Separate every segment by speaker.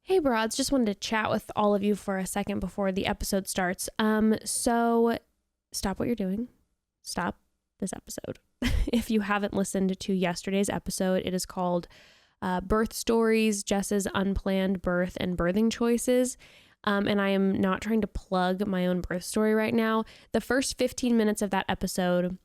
Speaker 1: Hey Broads, just wanted to chat with all of you for a second before the episode starts. So stop what you're doing. Stop this episode. If you haven't listened to yesterday's episode, it is called Birth Stories, Jess's Unplanned Birth and Birthing Choices. And I am not trying to plug my own birth story right now. The first 15 minutes of that episode,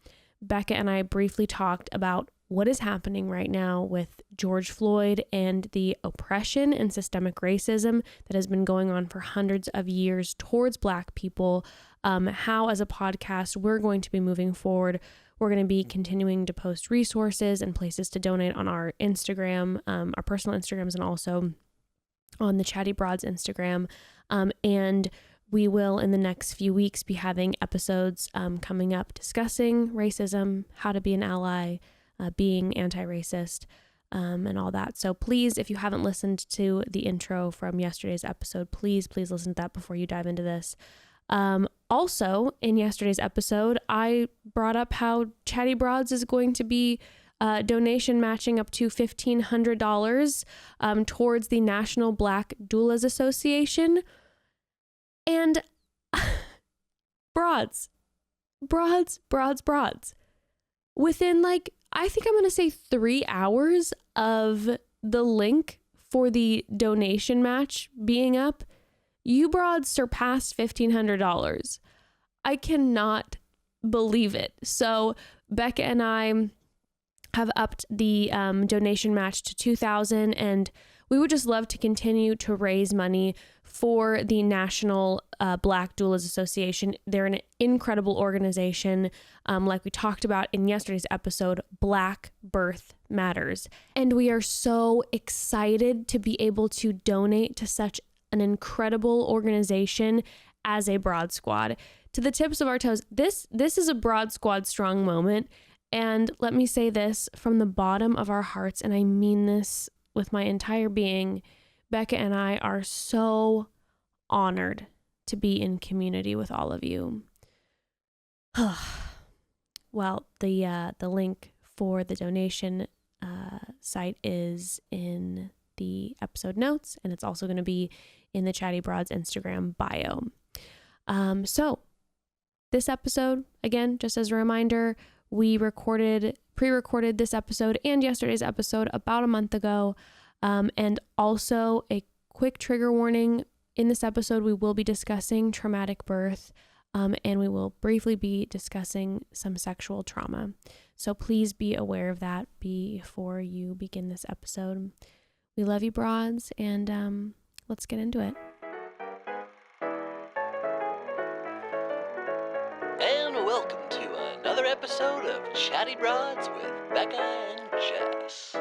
Speaker 1: Bekah and I briefly talked about what is happening right now with George Floyd and the oppression and systemic racism that has been going on for hundreds of years towards Black people. How, as a podcast, we're going to be moving forward. We're going to be continuing to post resources and places to donate on our Instagram, our personal Instagrams, and also on the Chatty Broads Instagram. And we will, in the next few weeks, be having episodes coming up discussing racism, how to be an ally, being anti-racist, and all that. So please, if you haven't listened to the intro from yesterday's episode, please listen to that before you dive into this. Also, in yesterday's episode, I brought up how Chatty Broads is going to be donation matching up to $1,500 towards the National Black Doulas Association. And broads. Within I think I'm going to say 3 hours of the link for the donation match being up, you broads surpassed $1,500. I cannot believe it. So Bekah and I have upped the donation match to $2,000, and we would just love to continue to raise money for the National Black Doulas Association. They're an incredible organization. Like we talked about in yesterday's episode, Black Birth Matters. And we are so excited to be able to donate to such an incredible organization as a Broad Squad. To the tips of our toes, this is a Broad Squad strong moment. And let me say this from the bottom of our hearts, and I mean this with my entire being, Bekah and I are so honored to be in community with all of you. Well, the link for the donation site is in the episode notes, and it's also going to be in the Chatty Broads Instagram bio. So this episode, again, just as a reminder, we pre-recorded this episode and yesterday's episode about a month ago. And also a quick trigger warning, in this episode, we will be discussing traumatic birth, and we will briefly be discussing some sexual trauma. So please be aware of that before you begin this episode. We love you, broads, and let's get into it.
Speaker 2: And welcome to another episode of Chatty Broads with Bekah and Jess.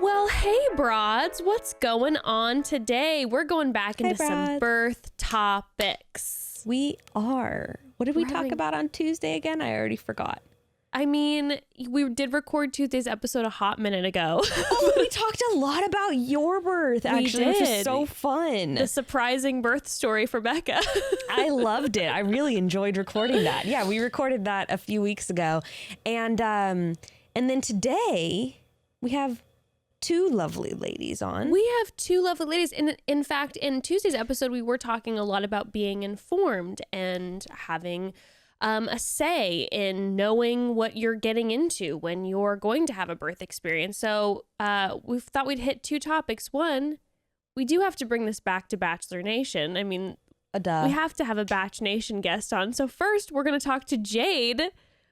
Speaker 1: Well, hey, broads, what's going on today? We're going back into some birth topics.
Speaker 3: We are. What did we talk about on Tuesday again? I already forgot.
Speaker 1: I mean, we did record Tuesday's episode a hot minute ago.
Speaker 3: Oh, we talked a lot about your birth, actually, which was so fun.
Speaker 1: The surprising birth story for Bekah.
Speaker 3: I loved it. I really enjoyed recording that. Yeah, we recorded that a few weeks ago. And then today, we have two lovely ladies on.
Speaker 1: We have two lovely ladies. In fact, in Tuesday's episode, we were talking a lot about being informed and having a say in knowing what you're getting into when you're going to have a birth experience. So we thought we'd hit two topics. One, we do have to bring this back to Bachelor Nation. I mean, we have to have a Batch Nation guest on. So first, we're going to talk to Jade.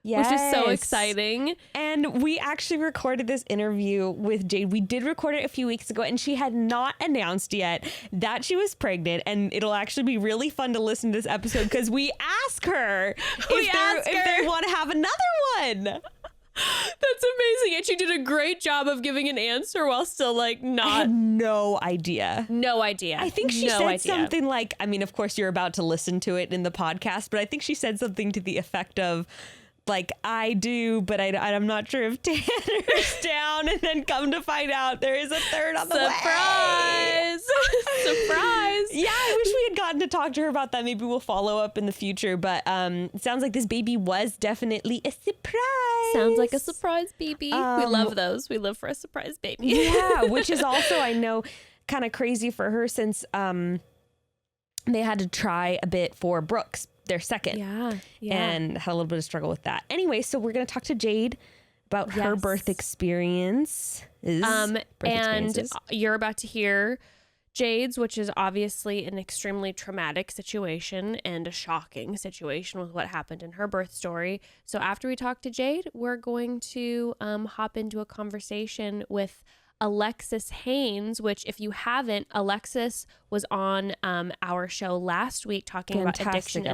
Speaker 1: Yes. Which is so exciting.
Speaker 3: And we actually recorded this interview with Jade. We did record it a few weeks ago, and she had not announced yet that she was pregnant. And it'll actually be really fun to listen to this episode because we ask her if they want to have another one.
Speaker 1: That's amazing. And she did a great job of giving an answer while still not.
Speaker 3: I had no idea.
Speaker 1: No idea.
Speaker 3: I think she said something like, I mean, of course, you're about to listen to it in the podcast, but I think she said something to the effect of, like, I do, but I'm not sure if Tanner's down. And then come to find out there is a third on the way.
Speaker 1: Surprise! Surprise!
Speaker 3: Yeah, I wish we had gotten to talk to her about that. Maybe we'll follow up in the future. But it sounds like this baby was definitely a surprise.
Speaker 1: Sounds like a surprise baby. We love those. We live for a surprise baby.
Speaker 3: Yeah, which is also, I know, kind of crazy for her since they had to try a bit for Brooks, their second.
Speaker 1: Yeah.
Speaker 3: And had a little bit of struggle with that. Anyway, so we're going to talk to Jade about her birth experience.
Speaker 1: And you're about to hear Jade's, which is obviously an extremely traumatic situation and a shocking situation with what happened in her birth story. So after we talk to Jade, we're going to hop into a conversation with Alexis Haines, which if you haven't, Alexis was on our show last week talking about addiction.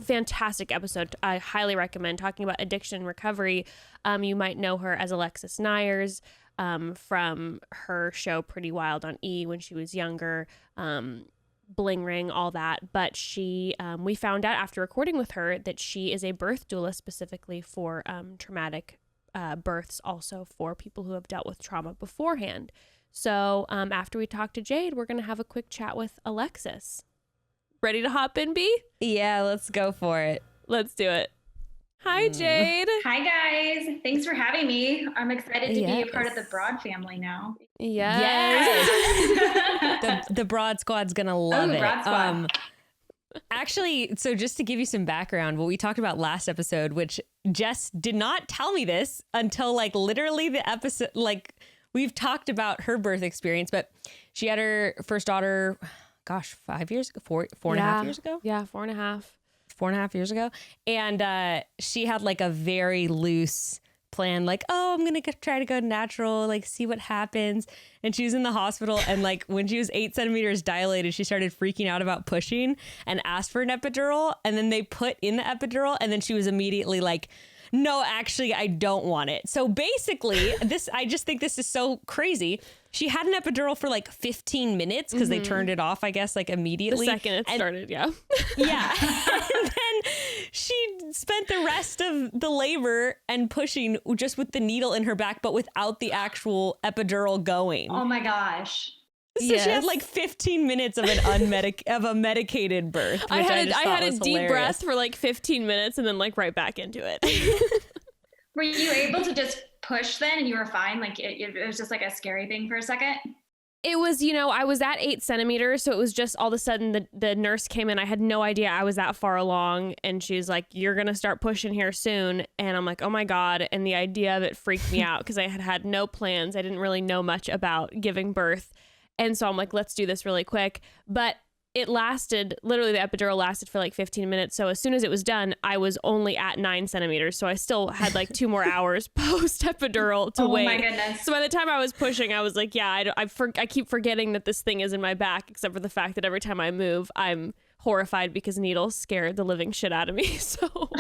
Speaker 1: Fantastic episode. I highly recommend talking about addiction and recovery. You might know her as Alexis Nyers from her show Pretty Wild on E! When she was younger, Bling Ring, all that. But she, we found out after recording with her that she is a birth doula specifically for traumatic births, also for people who have dealt with trauma beforehand. So after we talk to Jade, we're going to have a quick chat with Alexis. Ready to hop in, B?
Speaker 3: Yeah, let's go for it.
Speaker 1: Let's do it. Hi, Jade.
Speaker 4: Hi, guys. Thanks for having me. I'm excited to be a part of the Broad family now.
Speaker 1: Yes.
Speaker 3: The Broad Squad's going to love it.
Speaker 4: Broad Squad.
Speaker 3: Actually, so just to give you some background, what we talked about last episode, which Jess did not tell me this until like literally the episode, like we've talked about her birth experience, but she had her first daughter, 5 years ago, four and a half years ago.
Speaker 1: Yeah, 4.5
Speaker 3: years ago. And she had like a very loose plan, like, oh, I'm going to try to go natural, like see what happens. And she was in the hospital. And like when she was 8 centimeters dilated, she started freaking out about pushing and asked for an epidural. And then they put in the epidural. And then she was immediately like, no, actually, I don't want it. So basically I just think this is so crazy. She had an epidural for like 15 minutes because they turned it off, I guess, like immediately.
Speaker 1: The second it started, yeah.
Speaker 3: Yeah. And then she spent the rest of the labor and pushing just with the needle in her back, but without the actual epidural going.
Speaker 4: Oh my gosh.
Speaker 3: So she had like 15 minutes of a medicated birth. Which
Speaker 1: I had a deep
Speaker 3: hilarious.
Speaker 1: breath for like 15 minutes and then like right back into it.
Speaker 4: Were you able to just push then and you were fine? Like it was just like a scary thing for a second?
Speaker 1: It was, I was at 8 centimeters. So it was just all of a sudden the nurse came in. I had no idea I was that far along. And she's like, you're going to start pushing here soon. And I'm like, oh my God. And the idea of it freaked me out because I had no plans. I didn't really know much about giving birth. And so I'm like, let's do this really quick. But it lasted, literally the epidural lasted for like 15 minutes. So as soon as it was done, I was only at 9 centimeters. So I still had like 2 more hours post epidural to wait.
Speaker 4: Oh my goodness.
Speaker 1: So by the time I was pushing, I was like, yeah, I keep forgetting that this thing is in my back, except for the fact that every time I move, I'm horrified because needles scared the living shit out of me. So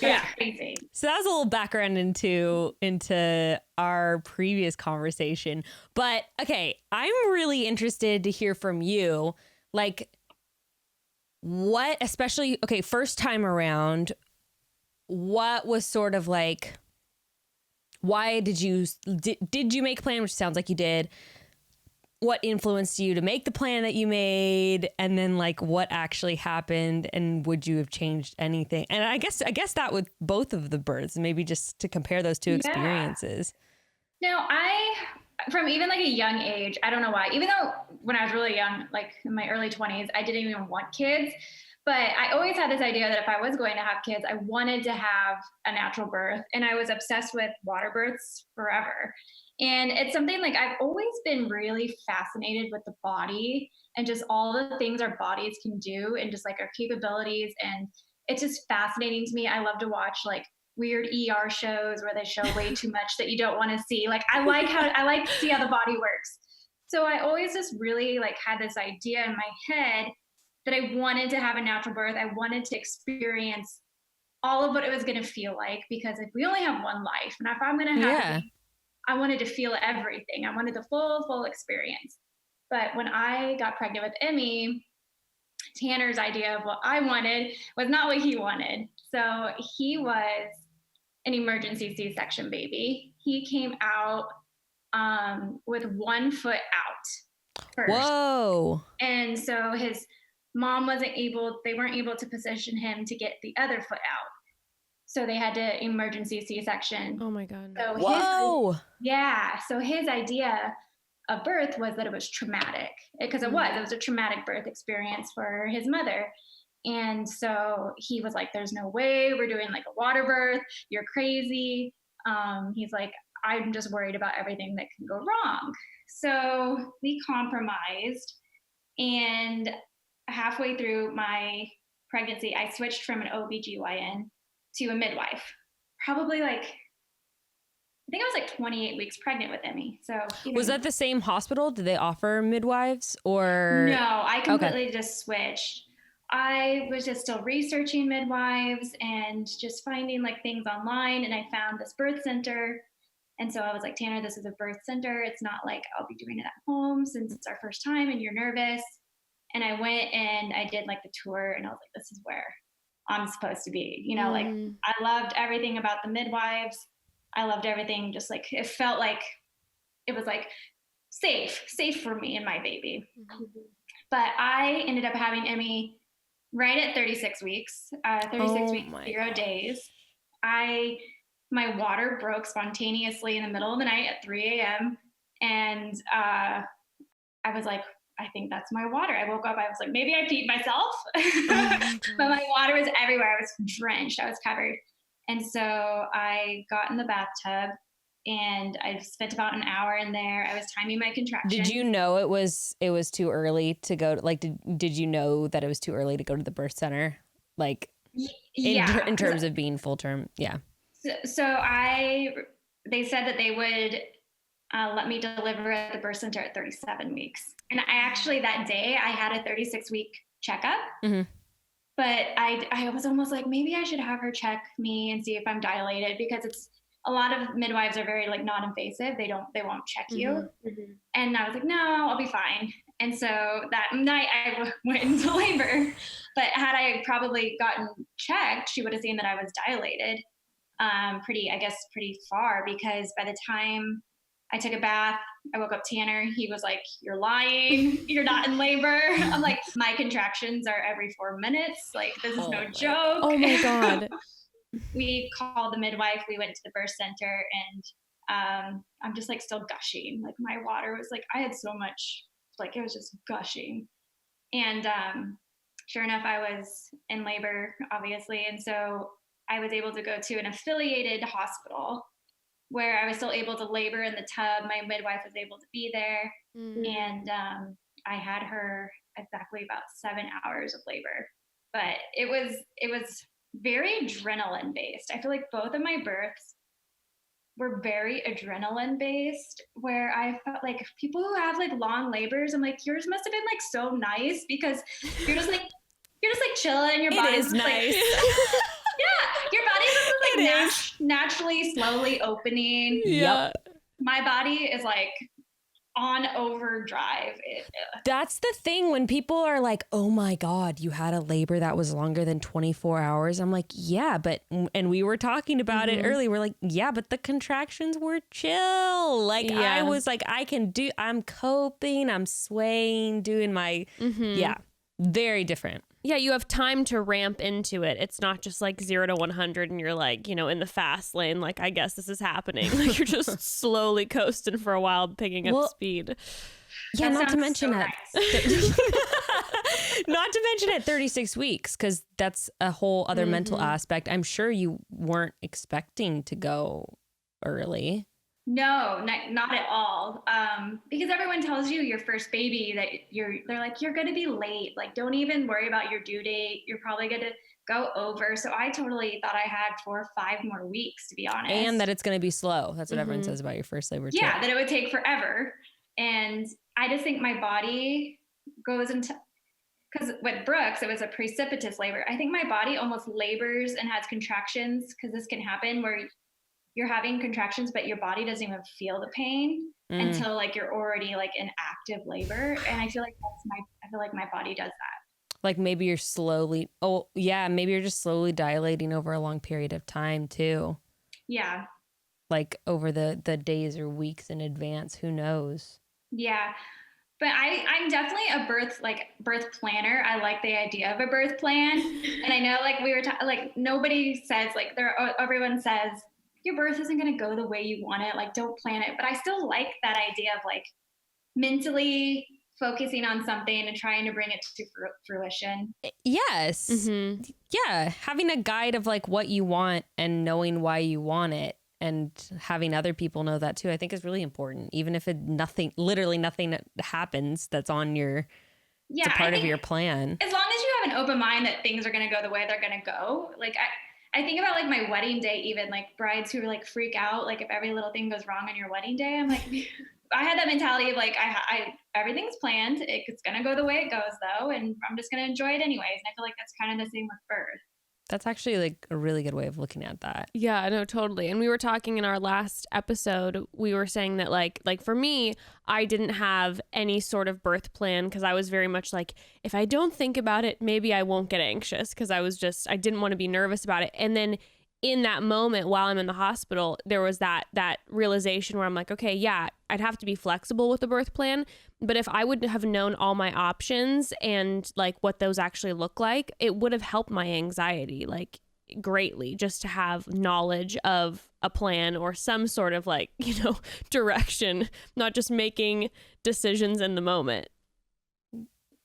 Speaker 4: yeah, crazy.
Speaker 3: So that was a little background into our previous conversation. But okay, I'm really interested to hear from you. Like what, especially, okay, first time around, what was sort of like, why did you make a plan, which sounds like you did? What influenced you to make the plan that you made, and then like what actually happened, and would you have changed anything? And I guess that with both of the births, maybe just to compare those two experiences.
Speaker 4: No, from even like a young age, I don't know why, even though when I was really young, like in my early 20s, I didn't even want kids, but I always had this idea that if I was going to have kids, I wanted to have a natural birth, and I was obsessed with water births forever. And it's something like I've always been really fascinated with the body and just all the things our bodies can do and just like our capabilities. And it's just fascinating to me. I love to watch like weird ER shows where they show way too much that you don't want to see. Like I like to see how the body works. So I always just really like had this idea in my head that I wanted to have a natural birth. I wanted to experience all of what it was going to feel like, because if we only have one life, and if I'm going to have I wanted to feel everything. I wanted the full experience. But when I got pregnant with Emmy, Tanner's idea of what I wanted was not what he wanted. So he was an emergency C-section baby. He came out with 1 foot out first.
Speaker 3: Whoa.
Speaker 4: And so his mom they weren't able to position him to get the other foot out. So they had to emergency C-section.
Speaker 1: Oh my God.
Speaker 4: So
Speaker 3: Whoa.
Speaker 4: So his idea of birth was that it was traumatic, because it was a traumatic birth experience for his mother. And so he was like, there's no way we're doing like a water birth. You're crazy. He's like, I'm just worried about everything that can go wrong. So we compromised, and halfway through my pregnancy, I switched from an OBGYN to a midwife. Probably like, I think I was like 28 weeks pregnant with Emmy. So
Speaker 3: Was that the same hospital? Did they offer midwives or?
Speaker 4: No, I completely just switched. I was just still researching midwives and just finding like things online, and I found this birth center. And so I was like, Tanner, this is a birth center. It's not like I'll be doing it at home since it's our first time and you're nervous. And I went and I did like the tour, and I was like, this is where I'm supposed to be. You know, like I loved everything about the midwives. I loved everything. Just like, it felt like it was like safe for me and my baby. But I ended up having Emmy right at 36 weeks, 36 weeks, 0 days. My water broke spontaneously in the middle of the night at 3 a.m. And I was like, I think that's my water. I woke up, I was like, maybe I peed myself. But my water was everywhere. I was drenched. I was covered. And so I got in the bathtub and I spent about an hour in there. I was timing my contractions.
Speaker 3: Did you know it was too early to go? Like, did you know that it was too early to go to the birth center? Like, in terms of being full term, yeah.
Speaker 4: So they said that they would let me deliver at the birth center at 37 weeks. And I actually, that day, I had a 36-week checkup. Mm-hmm. But I was almost like, maybe I should have her check me and see if I'm dilated, because it's a lot of midwives are very like non-invasive. They won't check you. Mm-hmm. And I was like, no, I'll be fine. And so that night I went into labor, but had I probably gotten checked, she would have seen that I was dilated pretty far, because by the time I took a bath, I woke up Tanner. He was like, you're lying. You're not in labor. I'm like, my contractions are every 4 minutes. Like, this is no joke.
Speaker 1: Oh my God.
Speaker 4: We called the midwife. We went to the birth center, and I'm just like still gushing. Like, my water was like, I had so much, like, it was just gushing. And sure enough, I was in labor, obviously. And so I was able to go to an affiliated hospital where I was still able to labor in the tub. My midwife was able to be there. Mm-hmm. And I had her exactly about 7 hours of labor. But it was very adrenaline based. I feel like both of my births were very adrenaline based, where I felt like people who have like long labors, I'm like, yours must have been like so nice, because you're just like chilling. Your body is nice. Yeah, your body is like naturally slowly opening.
Speaker 1: Yeah.
Speaker 4: My body is like on overdrive.
Speaker 3: That's the thing when people are like, oh my God, you had a labor that was longer than 24 hours. I'm like, yeah, but, and we were talking about it earlier. We're like, yeah, but the contractions were chill. Like I was like, I'm coping, I'm swaying, doing my, very different.
Speaker 1: Yeah, you have time to ramp into it. It's not just like 0 to 100 and you're like, in the fast lane, like, I guess this is happening. Like, you're just slowly coasting for a while, picking up speed.
Speaker 3: Yeah, not to mention at 36 weeks, because that's a whole other mental aspect. I'm sure you weren't expecting to go early.
Speaker 4: No, not at all. Because everyone tells you your first baby that they're like, you're going to be late. Like, don't even worry about your due date. You're probably going to go over. So I totally thought I had 4 or 5 more weeks, to be honest.
Speaker 3: And that it's going to be slow. That's what everyone says about your first labor too.
Speaker 4: Yeah, that it would take forever. And I just think my body goes into, because with Brooks, it was a precipitous labor. I think my body almost labors and has contractions, because this can happen where you're having contractions, but your body doesn't even feel the pain until like you're already like in active labor. And I feel like my body does that.
Speaker 3: Like maybe you're slowly, maybe you're just slowly dilating over a long period of time too.
Speaker 4: Yeah.
Speaker 3: Like over the days or weeks in advance, who knows?
Speaker 4: Yeah. But I'm definitely a birth planner. I like the idea of a birth plan. And I know like we were like nobody says like everyone says your birth isn't going to go the way you want it. Like don't plan it. But I still like that idea of like mentally focusing on something and trying to bring it to fruition.
Speaker 3: Yes.
Speaker 1: Mm-hmm.
Speaker 3: Yeah. Having a guide of like what you want and knowing why you want it and having other people know that too, I think is really important. Even if literally nothing happens that's on it's a part of your plan.
Speaker 4: As long as you have an open mind that things are going to go the way they're going to go. Like I think about like my wedding day, even like brides who like freak out. Like if every little thing goes wrong on your wedding day, I'm like, I had that mentality of like, I everything's planned. It's going to go the way it goes though. And I'm just going to enjoy it anyways. And I feel like that's kind of the same with birth.
Speaker 3: That's actually like a really good way of looking at that.
Speaker 1: Yeah, no, totally. And we were talking in our last episode, we were saying that like for me, I didn't have any sort of birth plan because I was very much like, if I don't think about it, maybe I won't get anxious because I didn't want to be nervous about it. And then in that moment while I'm in the hospital, there was that realization where I'm like, okay, yeah, I'd have to be flexible with the birth plan. But if I would have known all my options and like what those actually look like, it would have helped my anxiety like greatly just to have knowledge of a plan or some sort of like, direction, not just making decisions in the moment.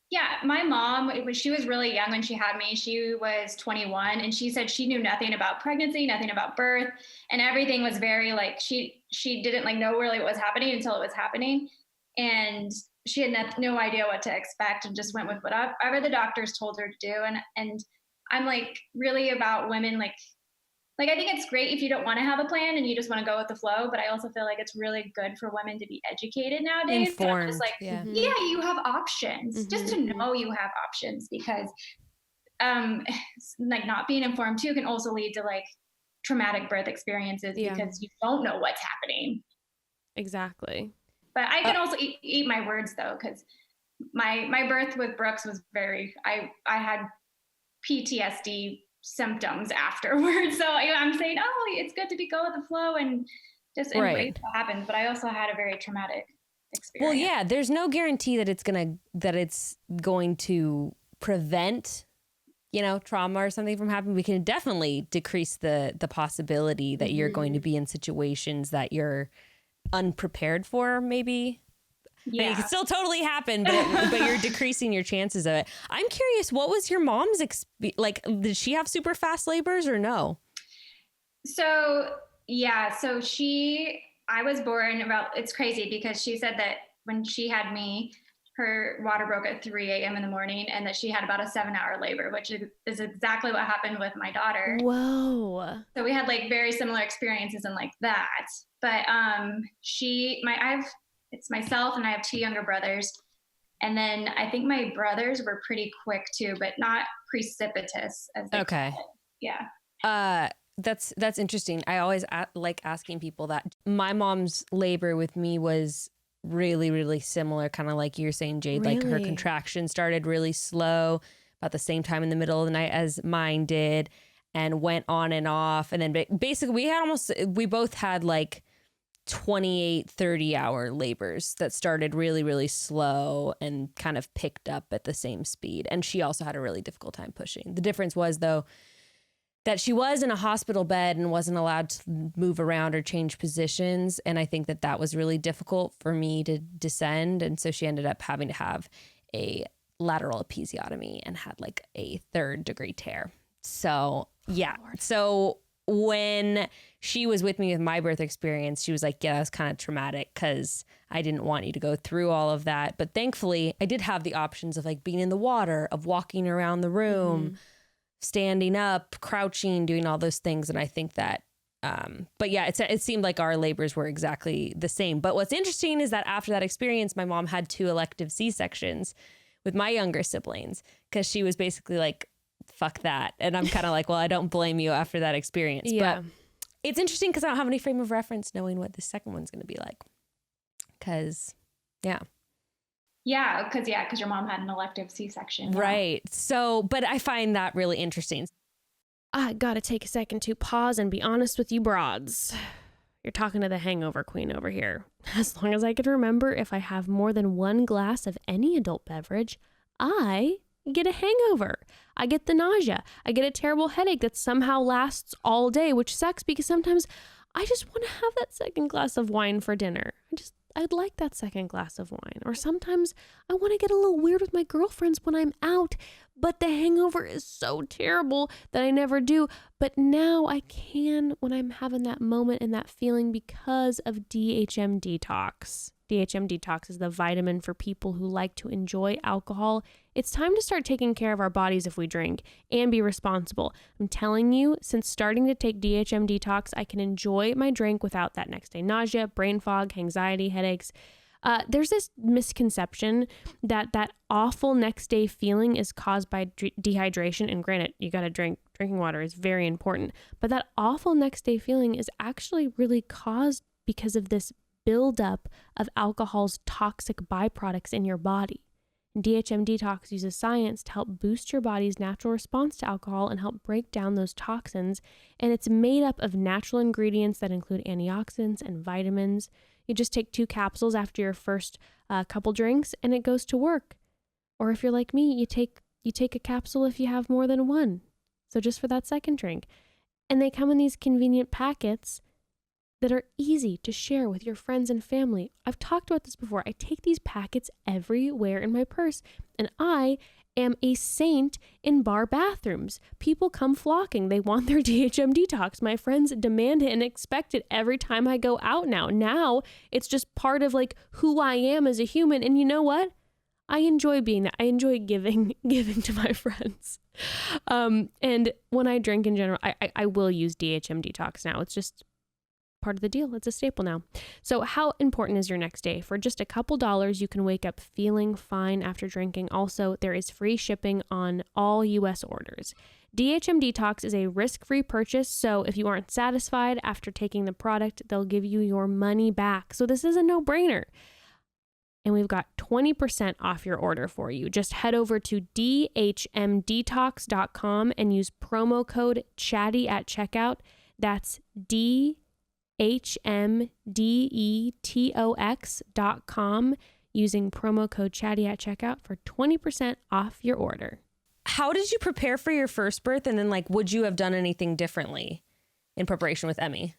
Speaker 4: Yeah, my mom, she was really young when she had me. She was 21 and she said she knew nothing about pregnancy, nothing about birth, and everything was very like she didn't like know really what was happening until it was happening. And she had no idea what to expect and just went with whatever the doctors told her to do. And I'm like really about women like I think it's great if you don't want to have a plan and you just want to go with the flow, but I also feel like it's really good for women to be educated nowadays.
Speaker 3: Informed.
Speaker 4: Just like, yeah, you have options. Just to know you have options, because like not being informed too can also lead to like traumatic birth experiences because you don't know what's happening.
Speaker 1: Exactly.
Speaker 4: But I can also eat my words though, because my birth with Brooks was I had PTSD symptoms afterwards. So I'm saying, it's good to go with the flow and just embrace what happens. But I also had a very traumatic experience.
Speaker 3: Well, yeah, there's no guarantee that it's going to prevent, trauma or something from happening. We can definitely decrease the possibility that you're going to be in situations that you're unprepared for, maybe. Yeah. I mean, it could still totally happen, but you're decreasing your chances of it. I'm curious, what was your mom's like? Did she have super fast labors or no?
Speaker 4: So yeah, I was born it's crazy because she said that when she had me, her water broke at 3 a.m. in the morning and that she had about a 7-hour labor, which is exactly what happened with my daughter.
Speaker 1: Whoa.
Speaker 4: So we had like very similar experiences and like that. But it's myself and I have 2 younger brothers. And then I think my brothers were pretty quick too, but not precipitous as they call it. Yeah.
Speaker 3: That's interesting. I always like asking people that. My mom's labor with me was really, really similar, kind of like you're saying, Jade.
Speaker 1: Really?
Speaker 3: Like her contraction started really slow about the same time in the middle of the night as mine did and went on and off. And then basically we both had like 28, 30-hour labors that started really, really slow and kind of picked up at the same speed. And she also had a really difficult time pushing. The difference was, though, that she was in a hospital bed and wasn't allowed to move around or change positions. And I think that was really difficult for me to descend. And so she ended up having to have a lateral episiotomy and had like a 3rd-degree tear. So, yeah. So when she was with me with my birth experience, she was like, yeah, that's kind of traumatic because I didn't want you to go through all of that. But thankfully, I did have the options of like being in the water, of walking around the room, standing up, crouching, doing all those things. And I think that, but yeah, it seemed like our labors were exactly the same. But what's interesting is that after that experience, my mom had 2 elective C-sections with my younger siblings because she was basically like, fuck that. And I'm kind of like, well, I don't blame you after that experience.
Speaker 1: Yeah.
Speaker 3: But it's interesting because I don't have any frame of reference knowing what the second one's going to be like. Because, yeah.
Speaker 4: Yeah, because your mom had an elective C-section. Yeah.
Speaker 3: Right. So, but I find that really interesting.
Speaker 1: I gotta take a second to pause and be honest with you broads. You're talking to the hangover queen over here. As long as I can remember, if I have more than one glass of any adult beverage, I get a hangover. I get the nausea. I get a terrible headache that somehow lasts all day, which sucks because sometimes I just want to have that second glass of wine for dinner. I'd like that second glass of wine. Or sometimes I want to get a little weird with my girlfriends when I'm out, but the hangover is so terrible that I never do. But now I can when I'm having that moment and that feeling because of DHM Detox. DHM Detox is the vitamin for people who like to enjoy alcohol. It's time to start taking care of our bodies if we drink and be responsible. I'm telling you, since starting to take DHM Detox, I can enjoy my drink without that next day nausea, brain fog, anxiety, headaches. There's this misconception that awful next day feeling is caused by dehydration. And granted, you got to drinking water is very important. But that awful next day feeling is actually really caused because of this buildup of alcohol's toxic byproducts in your body. And DHM Detox uses science to help boost your body's natural response to alcohol and help break down those toxins. And it's made up of natural ingredients that include antioxidants and vitamins. You just take 2 capsules after your first couple drinks and it goes to work. Or if you're like me, you take a capsule if you have more than one. So just for that second drink. And they come in these convenient packets that are easy to share with your friends and family. I've talked about this before. I take these packets everywhere in my purse, and I am a saint in bar bathrooms. People come flocking. They want their DHM Detox. My friends demand it and expect it every time I go out now. Now it's just part of like who I am as a human. And you know what? I enjoy being that. I enjoy giving to my friends. And when I drink in general, I will use DHM Detox now. It's just part of the deal. It's a staple now. So how important is your next day? For just a couple dollars, you can wake up feeling fine after drinking. Also, there is free shipping on all U.S. orders. DHM Detox is a risk-free purchase, so if you aren't satisfied after taking the product, they'll give you your money back. So this is a no-brainer. And we've got 20% off your order for you. Just head over to dhmdetox.com and use promo code CHATTY at checkout. That's dhmdetox.com using promo code CHATTY at checkout for 20% off your order.
Speaker 3: How did you prepare for your first birth? And then would you have done anything differently in preparation with Emmy?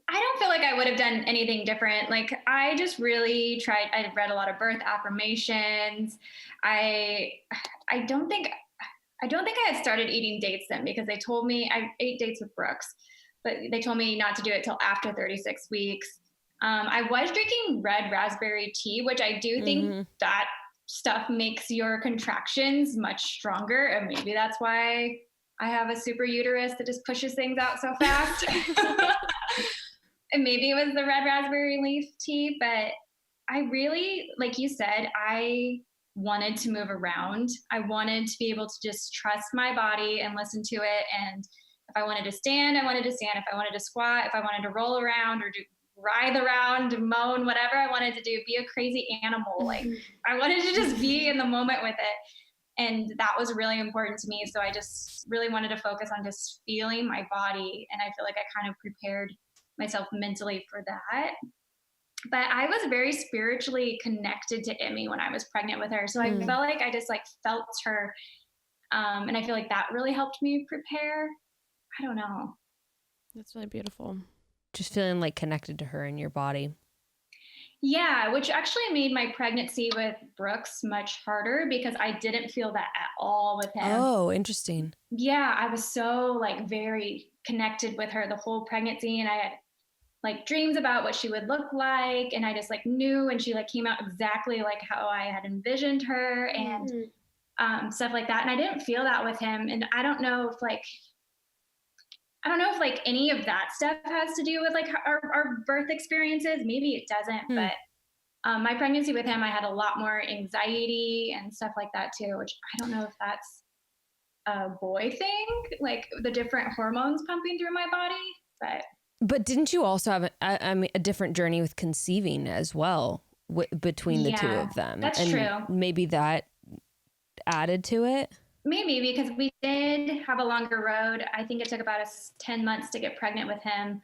Speaker 4: I don't feel like I would have done anything different. I just really tried. I read a lot of birth affirmations. I don't think I had started eating dates then because they told me I ate dates with Brooks, but they told me not to do it till after 36 weeks. I was drinking red raspberry tea, which I do think that stuff makes your contractions much stronger. And maybe that's why I have a super uterus that just pushes things out so fast. And maybe it was the red raspberry leaf tea, but I really, like you said, I wanted to move around. I wanted to be able to just trust my body and listen to it. And if I wanted to stand, I wanted to stand. If I wanted to squat, if I wanted to roll around or writhe around, moan, whatever I wanted to do, be a crazy animal. I wanted to just be in the moment with it. And that was really important to me. So I just really wanted to focus on just feeling my body. And I feel like I kind of prepared myself mentally for that. But I was very spiritually connected to Emmy when I was pregnant with her. So I felt like I just felt her. And I feel like that really helped me prepare. I don't know.
Speaker 1: That's really beautiful.
Speaker 3: Just feeling connected to her in your body.
Speaker 4: Yeah, which actually made my pregnancy with Brooks much harder because I didn't feel that at all with him.
Speaker 3: Oh, interesting.
Speaker 4: Yeah, I was so very connected with her the whole pregnancy, and I had dreams about what she would look like, and I just knew, and she came out exactly how I had envisioned her and stuff like that. And I didn't feel that with him, and I don't know if any of that stuff has to do with our birth experiences. Maybe it doesn't, but my pregnancy with him, I had a lot more anxiety and stuff like that too, which I don't know if that's a boy thing, the different hormones pumping through my body. But
Speaker 3: didn't you also have a different journey with conceiving as well? between the two of them.
Speaker 4: That's
Speaker 3: and
Speaker 4: true.
Speaker 3: Maybe that added to it.
Speaker 4: Maybe because we did have a longer road. I think it took about 10 months to get pregnant with him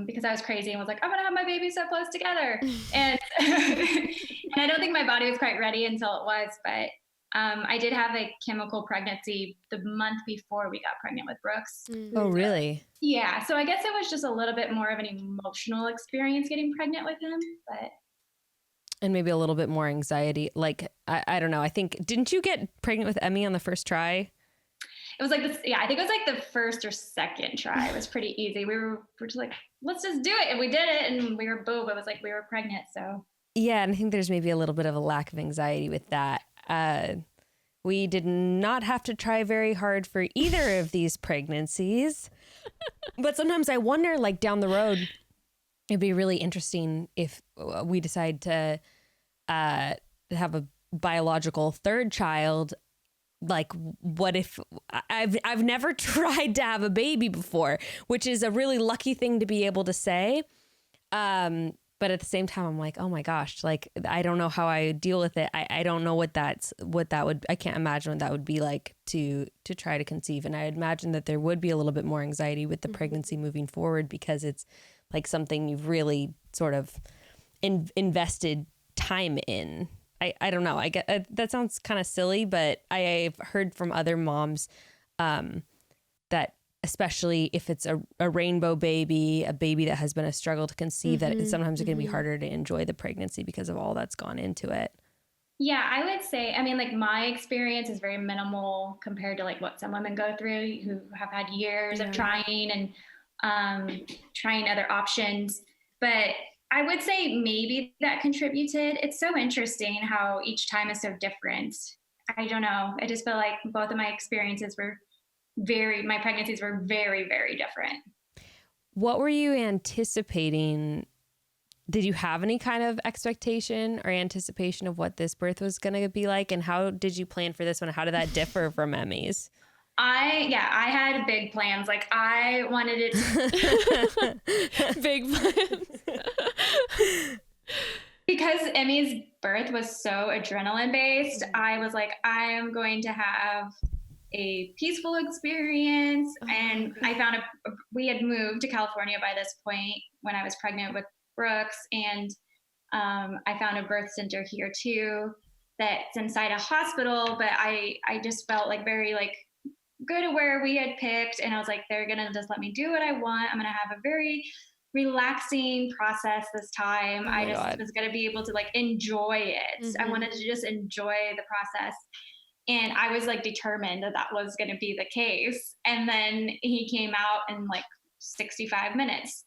Speaker 4: because I was crazy and was like, I'm going to have my baby so close together. And, and I don't think my body was quite ready until it was. But I did have a chemical pregnancy the month before we got pregnant with Brooks.
Speaker 3: Oh, really?
Speaker 4: Yeah. So I guess it was just a little bit more of an emotional experience getting pregnant with him. But
Speaker 3: and maybe a little bit more anxiety. Like, I don't know. I think, didn't you get pregnant with Emmy on the first try?
Speaker 4: It was like this. Yeah, I think it was like the first or second try. It was pretty easy. We're just like, let's just do it. And we did it. And we were boom. It was like we were pregnant. So
Speaker 3: yeah. And I think there's maybe a little bit of a lack of anxiety with that. We did not have to try very hard for either of these pregnancies. But sometimes I wonder, like down the road, it'd be really interesting if we decide to have a biological third child. Like, what if I've never tried to have a baby before, which is a really lucky thing to be able to say. But at the same time, I'm like, oh my gosh, like, I don't know how I deal with it. I don't know what that would, I can't imagine what that would be like to try to conceive. And I imagine that there would be a little bit more anxiety with the pregnancy moving forward because it's like something you've really sort of invested time in. I don't know. I get that sounds kind of silly, but I've heard from other moms that especially if it's a rainbow baby, a baby that has been a struggle to conceive, that it's sometimes going to be harder to enjoy the pregnancy because of all that's gone into it.
Speaker 4: Yeah, I would say, I mean, like my experience is very minimal compared to like what some women go through who have had years of trying and trying other options. But I would say maybe that contributed. It's so interesting how each time is so different. I don't know. I just feel like both of my experiences were my pregnancies were very, very different.
Speaker 3: What were you anticipating? Did you have any kind of expectation or anticipation of what this birth was going to be like? And how did you plan for this one? How did that differ from Emmy's?
Speaker 4: I had big plans. Like I wanted it
Speaker 1: big plans.
Speaker 4: Because Emmy's birth was so adrenaline based. I was like, I am going to have a peaceful experience. And I found we had moved to California by this point when I was pregnant with Brooks. And I found a birth center here too, that's inside a hospital, but I just felt like very like good at where we had picked. And I was like, they're going to just let me do what I want. I'm going to have a very relaxing process this time. Was going to be able to like enjoy it. I wanted to just enjoy the process. And I was like determined that was going to be the case. And then he came out in like 65 minutes.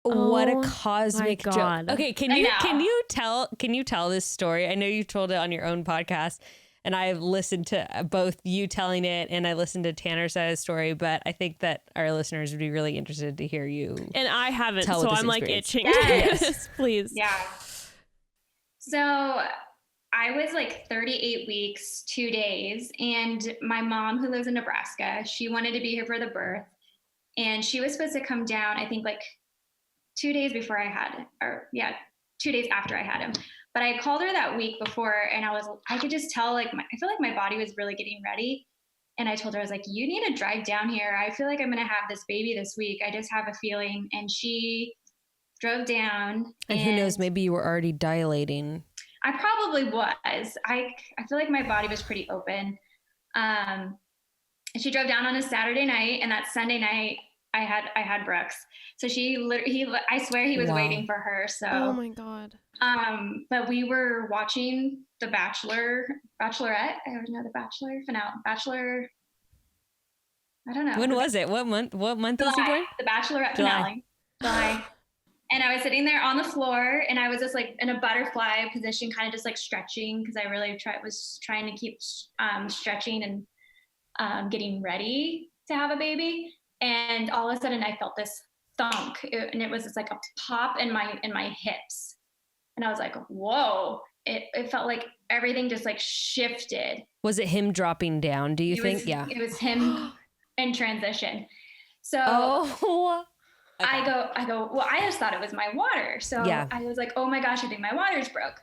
Speaker 3: What a cosmic joke. Okay, can you tell this story? I know you told it on your own podcast, and I've listened to both you telling it and I listened to Tanner's side of the story, but I think that our listeners would be really interested to hear you.
Speaker 1: And I haven't, so I'm like itching.
Speaker 4: Yes.
Speaker 1: Please.
Speaker 4: Yeah. So I was like 38 weeks, 2 days. And my mom, who lives in Nebraska, she wanted to be here for the birth. And she was supposed to come down, I think like 2 days before I had, 2 days after I had him. But I called her that week before and I could just tell I feel like my body was really getting ready. And I told her, I was like, you need to drive down here. I feel like I'm going to have this baby this week. I just have a feeling. And she drove down.
Speaker 3: And who knows, maybe you were already dilating.
Speaker 4: I probably was. I feel like my body was pretty open. And she drove down on a Saturday night, and that Sunday night I had Brooks. So I swear he was waiting for her. So
Speaker 1: oh my God.
Speaker 4: But we were watching The Bachelorette. I don't know, The Bachelor finale. Bachelor. I don't know.
Speaker 3: When was it? What month was he born?
Speaker 4: The Bachelorette finale. July. And I was sitting there on the floor and I was just like in a butterfly position, kind of just like stretching because I really was trying to keep stretching and getting ready to have a baby. And all of a sudden I felt this thunk and it was just like a pop in my hips. And I was like, whoa, it felt like everything just like shifted.
Speaker 3: Was it him dropping down, do you think? Yeah.
Speaker 4: It was him in transition. So I go, well, I just thought it was my water. So I was like, oh my gosh, I think my water's broke.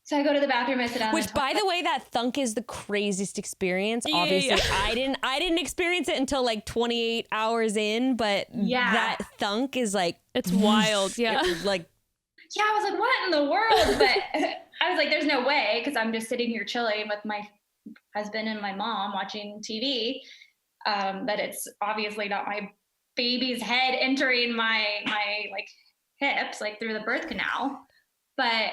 Speaker 4: So I go to the bathroom, I sit down.
Speaker 3: Which, by the way, that thunk is the craziest experience. Yeah, obviously, I didn't experience it until like 28 hours in, but that thunk is like,
Speaker 1: it's wild. Yeah.
Speaker 4: I was like, what in the world? But I was like, there's no way, because I'm just sitting here chilling with my husband and my mom watching TV. That it's obviously not my baby's head entering my like hips, like through the birth canal. But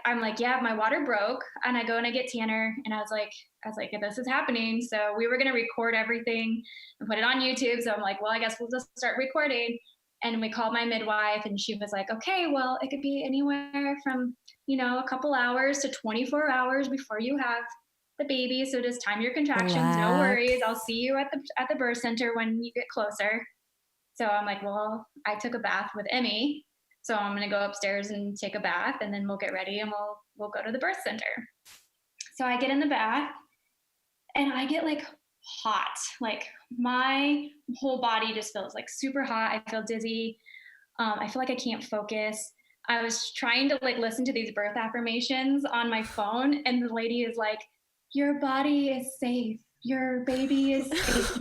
Speaker 4: I'm like, yeah, my water broke. And I go and I get Tanner, and I was like, this is happening. So we were going to record everything and put it on YouTube. So I'm like, well, I guess we'll just start recording. And we called my midwife, and she was like, okay, well, it could be anywhere from, a couple hours to 24 hours before you have the baby. So just time your contractions. No worries. I'll see you at the birth center when you get closer. So I'm like, well, I took a bath with Emmy. So I'm going to go upstairs and take a bath, and then we'll get ready and we'll go to the birth center. So I get in the bath, and I get like hot. Like my whole body just feels like super hot. I feel dizzy. I feel like I can't focus. I was trying to like listen to these birth affirmations on my phone, and the lady is like, your body is safe. Your baby is safe.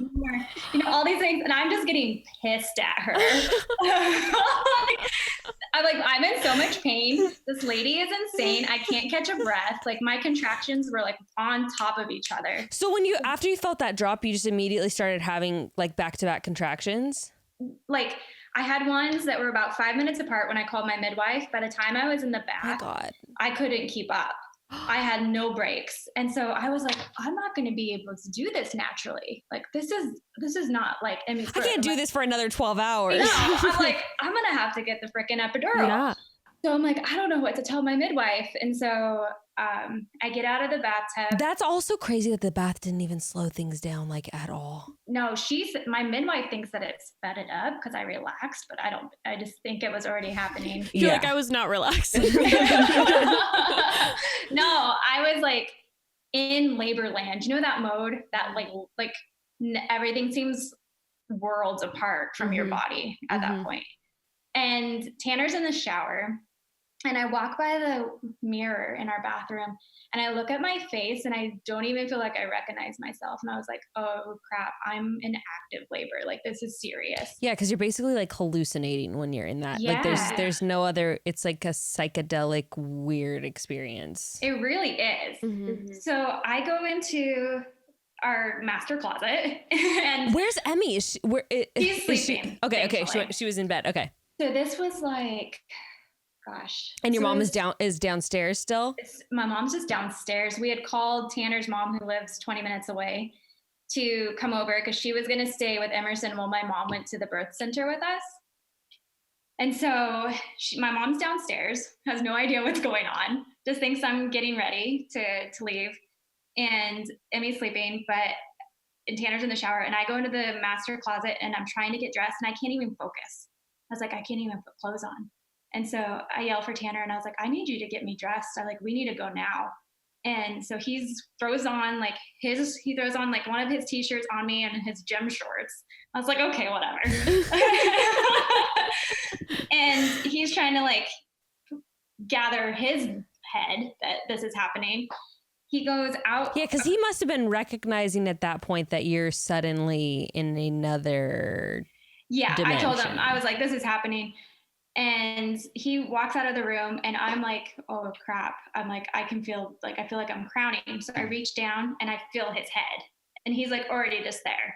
Speaker 4: All these things. And I'm just getting pissed at her. I'm like, I'm in so much pain. This lady is insane. I can't catch a breath. Like my contractions were like on top of each other.
Speaker 3: So after you felt that drop, you just immediately started having like back-to-back contractions?
Speaker 4: Like I had ones that were about 5 minutes apart when I called my midwife. By the time I was in the bath, I couldn't keep up. I had no breaks. And so I was like, I'm not going to be able to do this naturally. Like, this is not like, I
Speaker 3: can't do this for another 12 hours.
Speaker 4: No, I'm like, I'm going to have to get the freaking epidural. Yeah. So I'm like, I don't know what to tell my midwife. And so I get out of the bathtub.
Speaker 3: That's also crazy that the bath didn't even slow things down like at all.
Speaker 4: No, my midwife thinks that it sped it up because I relaxed, but I just think it was already happening.
Speaker 1: I feel like I was not relaxed.
Speaker 4: No, I was like in labor land. You know that mode that like everything seems worlds apart from your body at that point. And Tanner's in the shower, and I walk by the mirror in our bathroom, and I look at my face, and I don't even feel like I recognize myself. And I was like, oh crap, I'm in active labor. Like, this is serious.
Speaker 3: Yeah, because you're basically like hallucinating when you're in that.
Speaker 4: Yeah.
Speaker 3: Like there's no other, it's like a psychedelic weird experience.
Speaker 4: It really is. Mm-hmm. So I go into our master closet, and
Speaker 3: where's Emmy? She's
Speaker 4: sleeping.
Speaker 3: Okay. She was in bed. Okay.
Speaker 4: So this was like, gosh.
Speaker 3: And your mom is downstairs still?
Speaker 4: My mom's just downstairs. We had called Tanner's mom, who lives 20 minutes away, to come over because she was going to stay with Emerson while my mom went to the birth center with us. And so my mom's downstairs, has no idea what's going on, just thinks I'm getting ready to leave. And Emmy's sleeping, and Tanner's in the shower. And I go into the master closet, and I'm trying to get dressed, and I can't even focus. I was like, I can't even put clothes on. And so I yell for Tanner, and I was like, I need you to get me dressed. We need to go now. And so he throws on like one of his t-shirts on me and his gym shorts. I was like, okay, whatever. And he's trying to like gather his head that this is happening. He goes out.
Speaker 3: Yeah, because he must have been recognizing at that point that you're suddenly in another dimension.
Speaker 4: I told him, I was like, this is happening. And he walks out of the room, and I'm like, oh crap. I'm like, I feel like I'm crowning. So I reach down, and I feel his head, and he's like already just there.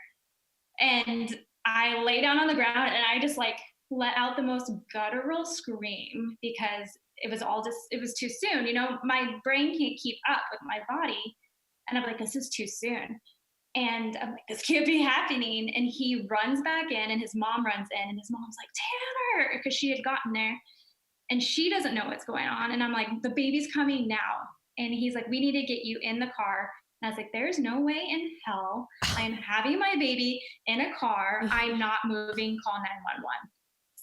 Speaker 4: And I lay down on the ground, and I just like let out the most guttural scream because it was too soon. My brain can't keep up with my body. And I'm like, this is too soon. And I'm like, this can't be happening. And he runs back in, and his mom runs in, and his mom's like, Tanner, because she had gotten there, and she doesn't know what's going on. And I'm like, the baby's coming now. And he's like, we need to get you in the car. And I was like, there's no way in hell I'm having my baby in a car. I'm not moving. Call 911.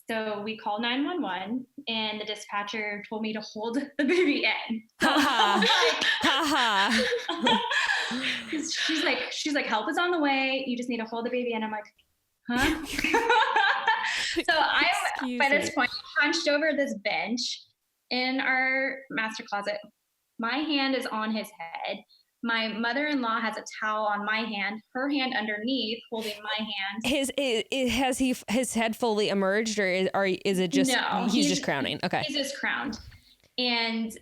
Speaker 4: So we called 911, and the dispatcher told me to hold the baby in. She's like, help is on the way. You just need to hold the baby in. I'm like, huh? So I'm,
Speaker 1: Excuse
Speaker 4: by this
Speaker 1: me.
Speaker 4: point, hunched over this bench in our master closet. My hand is on his head. My mother-in-law has a towel on my hand, her hand underneath holding my hand.
Speaker 3: Has his head fully emerged, or is it just
Speaker 4: No,
Speaker 3: he's just crowning? Okay.
Speaker 4: He's just crowned. And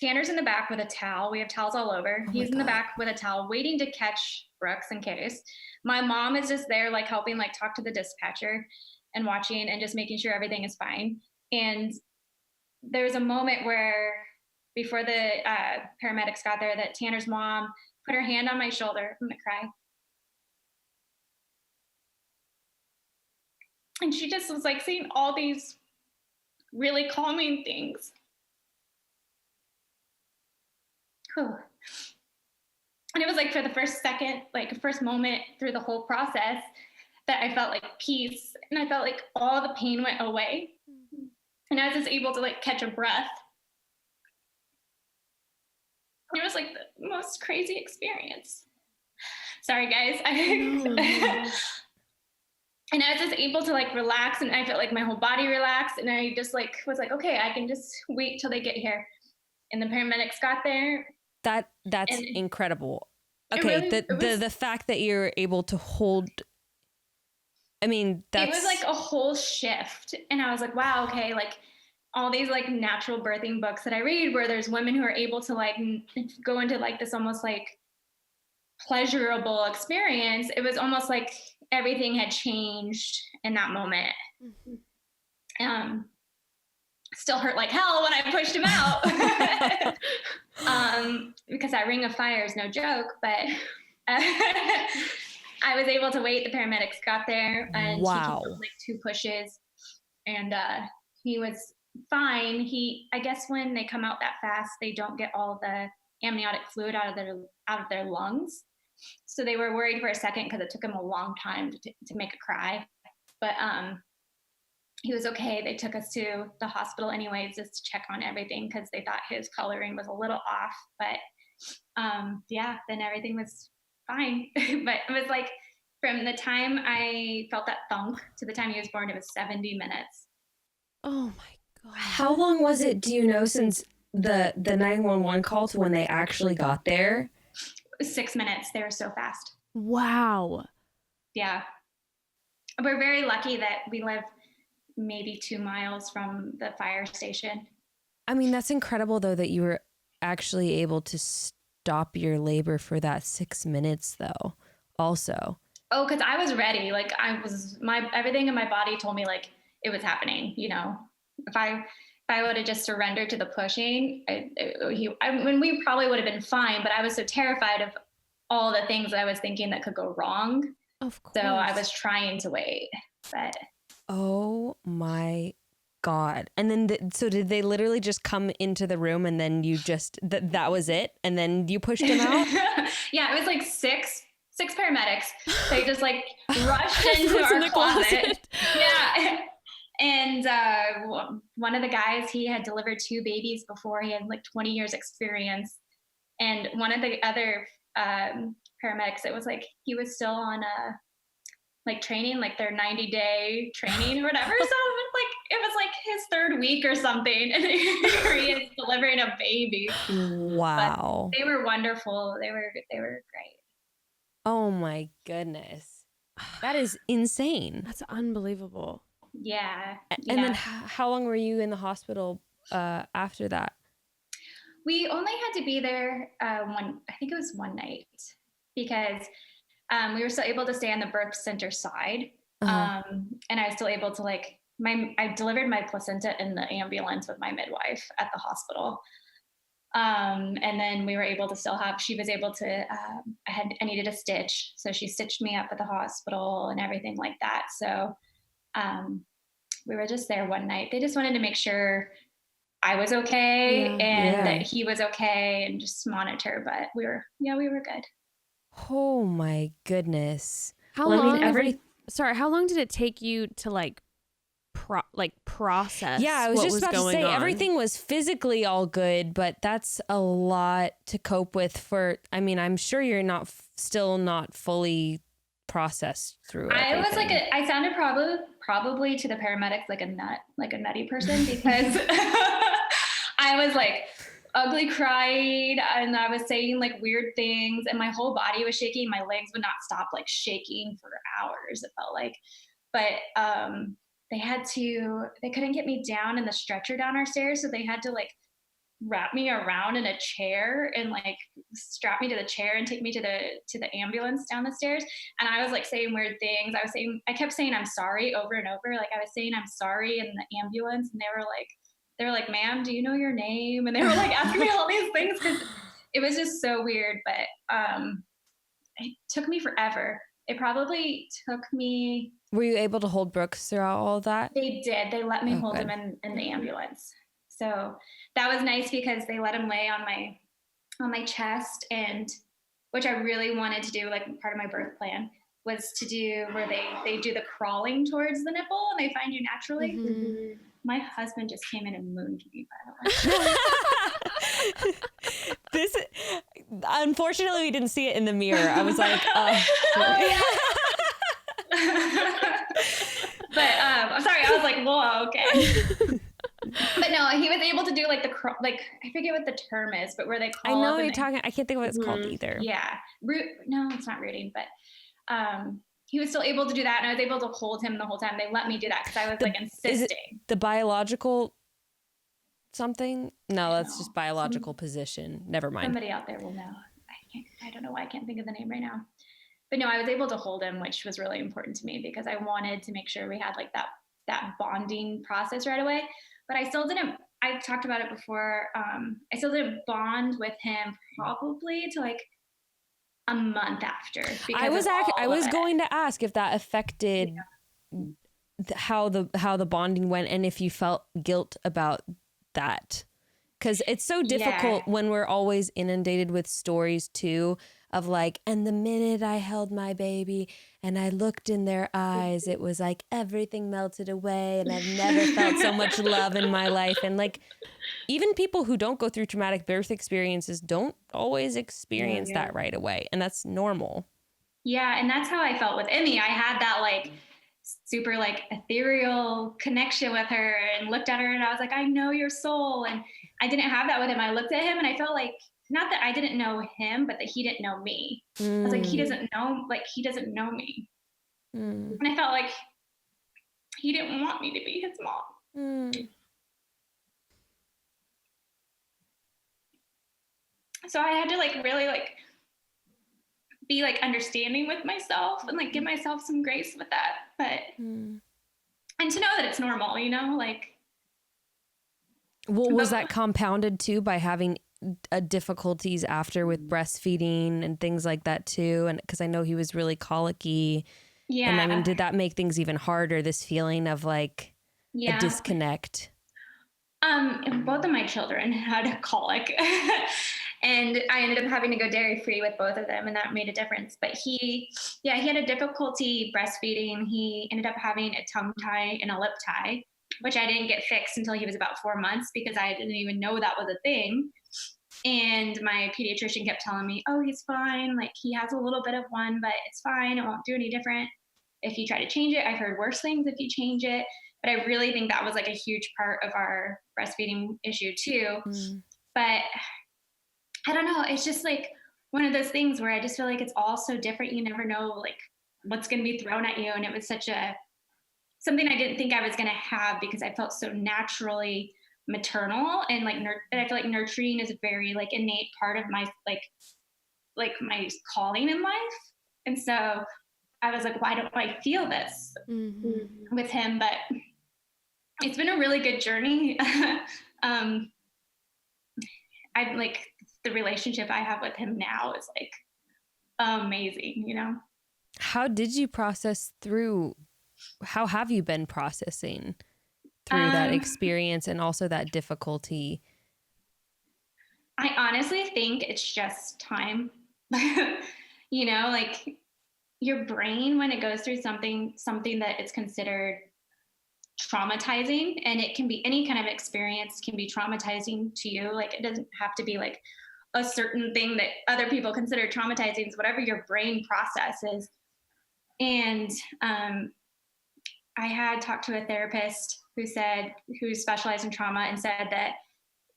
Speaker 4: Tanner's in the back with a towel. We have towels all over. He's in the back with a towel waiting to catch Brooks in case. My mom is just there like helping like talk to the dispatcher and watching and just making sure everything is fine. And there's a moment where before the paramedics got there that Tanner's mom put her hand on my shoulder. I'm gonna cry. And she just was like saying all these really calming things. Whew. And it was like for the first second, like first moment through the whole process that I felt like peace and I felt like all the pain went away. And I was just able to like catch a breath. It was like the most crazy experience. Sorry, guys. And I was just able to like relax and I felt like my whole body relaxed and I just like was like, okay, I can just wait till they get here. And the paramedics got there.
Speaker 3: That's incredible. Okay, the fact that you're able to hold, I mean,
Speaker 4: it was like a whole shift. And I was like, wow, okay, like all these like natural birthing books that I read where there's women who are able to like go into like this almost like pleasurable experience. It was almost like everything had changed in that moment. Still hurt like hell when I pushed him out. Because that ring of fire is no joke, but I was able to wait. The paramedics got there and she took like 2 pushes and he was fine. I guess when they come out that fast, they don't get all of the amniotic fluid out of their lungs. So they were worried for a second because it took him a long time to make a cry. But he was okay. They took us to the hospital anyways just to check on everything because they thought his coloring was a little off. But yeah, then everything was fine. But it was like from the time I felt that thunk to the time he was born, it was 70 minutes.
Speaker 1: Oh my God.
Speaker 3: How long was it, do you know, since the 911 call to when they actually got there?
Speaker 4: 6 minutes. They were so fast.
Speaker 1: Wow.
Speaker 4: Yeah. We're very lucky that we live maybe 2 miles from the fire station.
Speaker 3: I mean, that's incredible though that you were actually able to stop your labor for that 6 minutes though also.
Speaker 4: Oh, because I was ready. Like everything in my body told me like it was happening, you know. If I would have just surrendered to the pushing, we probably would have been fine, but I was so terrified of all the things that I was thinking that could go wrong.
Speaker 1: Of course.
Speaker 4: So I was trying to wait, but. Oh
Speaker 3: my God. And then, so did they literally just come into the room and then you just, that was it? And then you pushed him out?
Speaker 4: Yeah, it was like six paramedics. They just like rushed into our closet. Yeah. And one of the guys, he had delivered 2 babies before. He had like 20 years experience. And one of the other paramedics, it was like he was still on like training, like their 90-day training or whatever. So it was like his 3rd week or something. And here he is delivering a baby.
Speaker 3: Wow.
Speaker 4: But they were wonderful. They were great.
Speaker 3: Oh my goodness. That is insane.
Speaker 1: That's unbelievable.
Speaker 4: Yeah.
Speaker 3: And then how long were you in the hospital after that?
Speaker 4: We only had to be there I think it was one night because we were still able to stay on the birth center side. And I was still able to I delivered my placenta in the ambulance with my midwife at the hospital. And then we were able to she was able to, I needed a stitch. So she stitched me up at the hospital and everything like that. So we were just there one night. They just wanted to make sure I was okay that he was okay and just monitor, but we were good.
Speaker 3: Oh my goodness.
Speaker 1: How long did it take you to process?
Speaker 3: Yeah, I was just about to say
Speaker 1: on?
Speaker 3: Everything was physically all good, but that's a lot to cope with I'm sure you're still not fully process through
Speaker 4: I
Speaker 3: everything?
Speaker 4: was like I sounded probably to the paramedics like a nutty person because I was like ugly cried and I was saying like weird things and my whole body was shaking. My legs would not stop like shaking for hours, it felt like. But they couldn't get me down in the stretcher down our stairs, so they had to like wrap me around in a chair and like strap me to the chair and take me to the ambulance down the stairs. And I was like saying weird things. I kept saying I'm sorry over and over. Like I was saying I'm sorry in the ambulance, and they were like, ma'am, do you know your name? And they were like asking me all these things because it was just so weird. But it took me forever. It probably took me.
Speaker 3: Were you able to hold Brooks throughout all of that?
Speaker 4: They did. They let me hold
Speaker 3: good.
Speaker 4: him in the ambulance. So that was nice because they let him lay on my chest, and which I really wanted to do, like part of my birth plan was to do where they do the crawling towards the nipple and they find you naturally. Mm-hmm. My husband just came in and mooned me, by the way.
Speaker 3: This, unfortunately, we didn't see it in the mirror. I was like,
Speaker 4: But I'm sorry. I was like, whoa, okay. But no, he was able to do like I forget what the term is, but where they crawl.
Speaker 3: I know what you're talking. I can't think of what it's called either.
Speaker 4: Yeah, no, it's not rooting, but he was still able to do that, and I was able to hold him the whole time. They let me do that because I was like insisting.
Speaker 3: Is it the biological something? No, that's just biological position. Never mind.
Speaker 4: Somebody out there will know. I don't know why I can't think of the name right now. But no, I was able to hold him, which was really important to me because I wanted to make sure we had like that bonding process right away. But I still didn't. I talked about it before. I still didn't bond with him probably to like a month after.
Speaker 3: I was going to ask if that affected how the bonding went and if you felt guilt about that, because it's so difficult when we're always inundated with stories too of like, and the minute I held my baby and I looked in their eyes, it was like everything melted away and I've never felt so much love in my life. And like, even people who don't go through traumatic birth experiences don't always experience that right away. And that's normal. Yeah.
Speaker 4: And that's how I felt with Emmy. I had that like super like ethereal connection with her and looked at her and I was like, I know your soul. And I didn't have that with him. I looked at him and I felt like, not that I didn't know him, but that he didn't know me. I was like, he doesn't know me. And I felt like he didn't want me to be his mom. So I had to like really like be like understanding with myself and like give myself some grace with that. But and to know that it's normal, you know, like.
Speaker 3: Well, was that compounded too by having difficulties after with breastfeeding and things like that too? And because I know he was really colicky. Yeah. And I mean, did that make things even harder, this feeling of like a disconnect?
Speaker 4: Both of my children had colic and I ended up having to go dairy free with both of them. And that made a difference. But he had a difficulty breastfeeding. He ended up having a tongue tie and a lip tie, which I didn't get fixed until he was about 4 months because I didn't even know that was a thing. And my pediatrician kept telling me, oh, he's fine. Like he has a little bit of one, but it's fine. It won't do any different if you try to change it. I've heard worse things if you change it. But I really think that was like a huge part of our breastfeeding issue too. But I don't know. It's just like one of those things where I just feel like it's all so different. You never know like what's going to be thrown at you. And it was something I didn't think I was going to have because I felt so naturally maternal and like and I feel like nurturing is a very like innate part of my like my calling in life. And so I was like, why don't I feel this with him? But it's been a really good journey. I like the relationship I have with him now is like amazing, you know?
Speaker 3: How did you process through? How have you been processing through that experience and also that difficulty?
Speaker 4: I honestly think it's just time. You know, like your brain, when it goes through something that is considered traumatizing, and it can be any kind of experience can be traumatizing to you. Like it doesn't have to be like a certain thing that other people consider traumatizing. It's whatever your brain processes. And I had talked to a therapist who specialized in trauma, and said that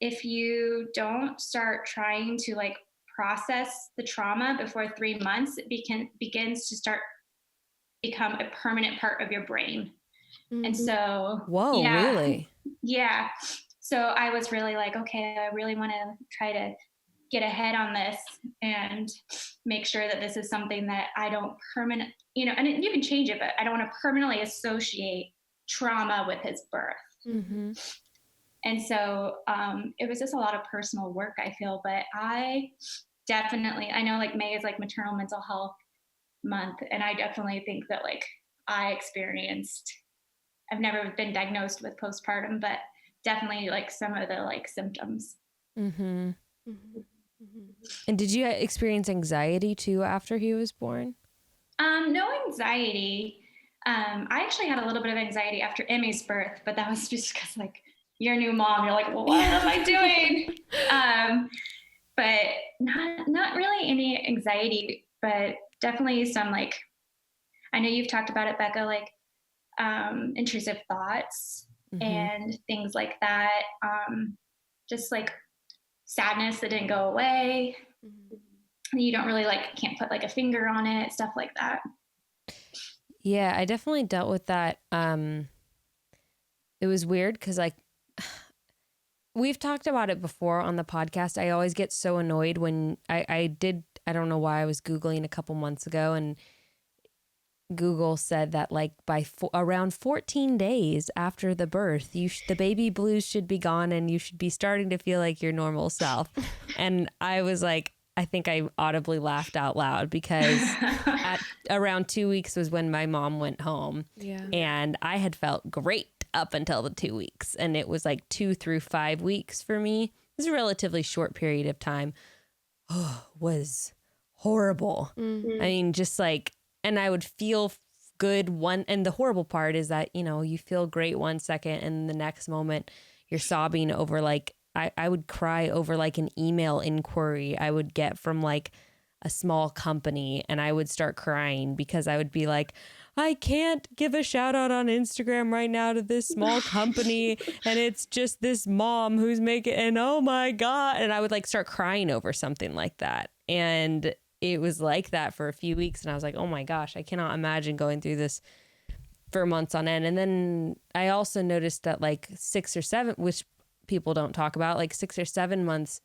Speaker 4: if you don't start trying to like process the trauma before 3 months, it begins to become a permanent part of your brain. Mm-hmm. And so,
Speaker 3: whoa,
Speaker 4: yeah,
Speaker 3: really?
Speaker 4: Yeah. So I was really like, okay, I really want to try to get ahead on this and make sure that this is something that I don't and you can change it, but I don't want to permanently associate trauma with his birth. Mm-hmm. And so it was just a lot of personal work, I feel, but I know like May is like maternal mental health month. And I definitely think that like I've never been diagnosed with postpartum, but definitely like some of the like symptoms.
Speaker 3: Mm-hmm. Mm-hmm. And did you experience anxiety too after he was born?
Speaker 4: No anxiety. I actually had a little bit of anxiety after Emmy's birth, but that was just because like you're a new mom, you're like, well, what am I doing? But not really any anxiety, but definitely some like, I know you've talked about it, Bekah, like intrusive thoughts and things like that. Just like sadness that didn't go away. You don't really can't put like a finger on it, stuff like that.
Speaker 3: Yeah, I definitely dealt with that. It was weird because like we've talked about it before on the podcast. I always get so annoyed when I don't know why I was Googling a couple months ago, and Google said that like by around 14 days after the birth, the baby blues should be gone and you should be starting to feel like your normal self. And I was like, I think I audibly laughed out loud because at around 2 weeks was when my mom went home. Yeah. And I had felt great up until the 2 weeks. And it was like 2 through 5 weeks for me. It was a relatively short period of time. Was horrible. Mm-hmm. I mean, just like, and I would feel good and the horrible part is that, you feel great 1 second and the next moment you're sobbing over like, I would cry over like an email inquiry I would get from like a small company, and I would start crying because I would be like, I can't give a shout out on Instagram right now to this small company. And it's just this mom who's making, and oh my God. And I would like start crying over something like that. And it was like that for a few weeks. And I was like, oh my gosh, I cannot imagine going through this for months on end. And then I also noticed that like 6 or 7, which people don't talk about, like 6 or 7 months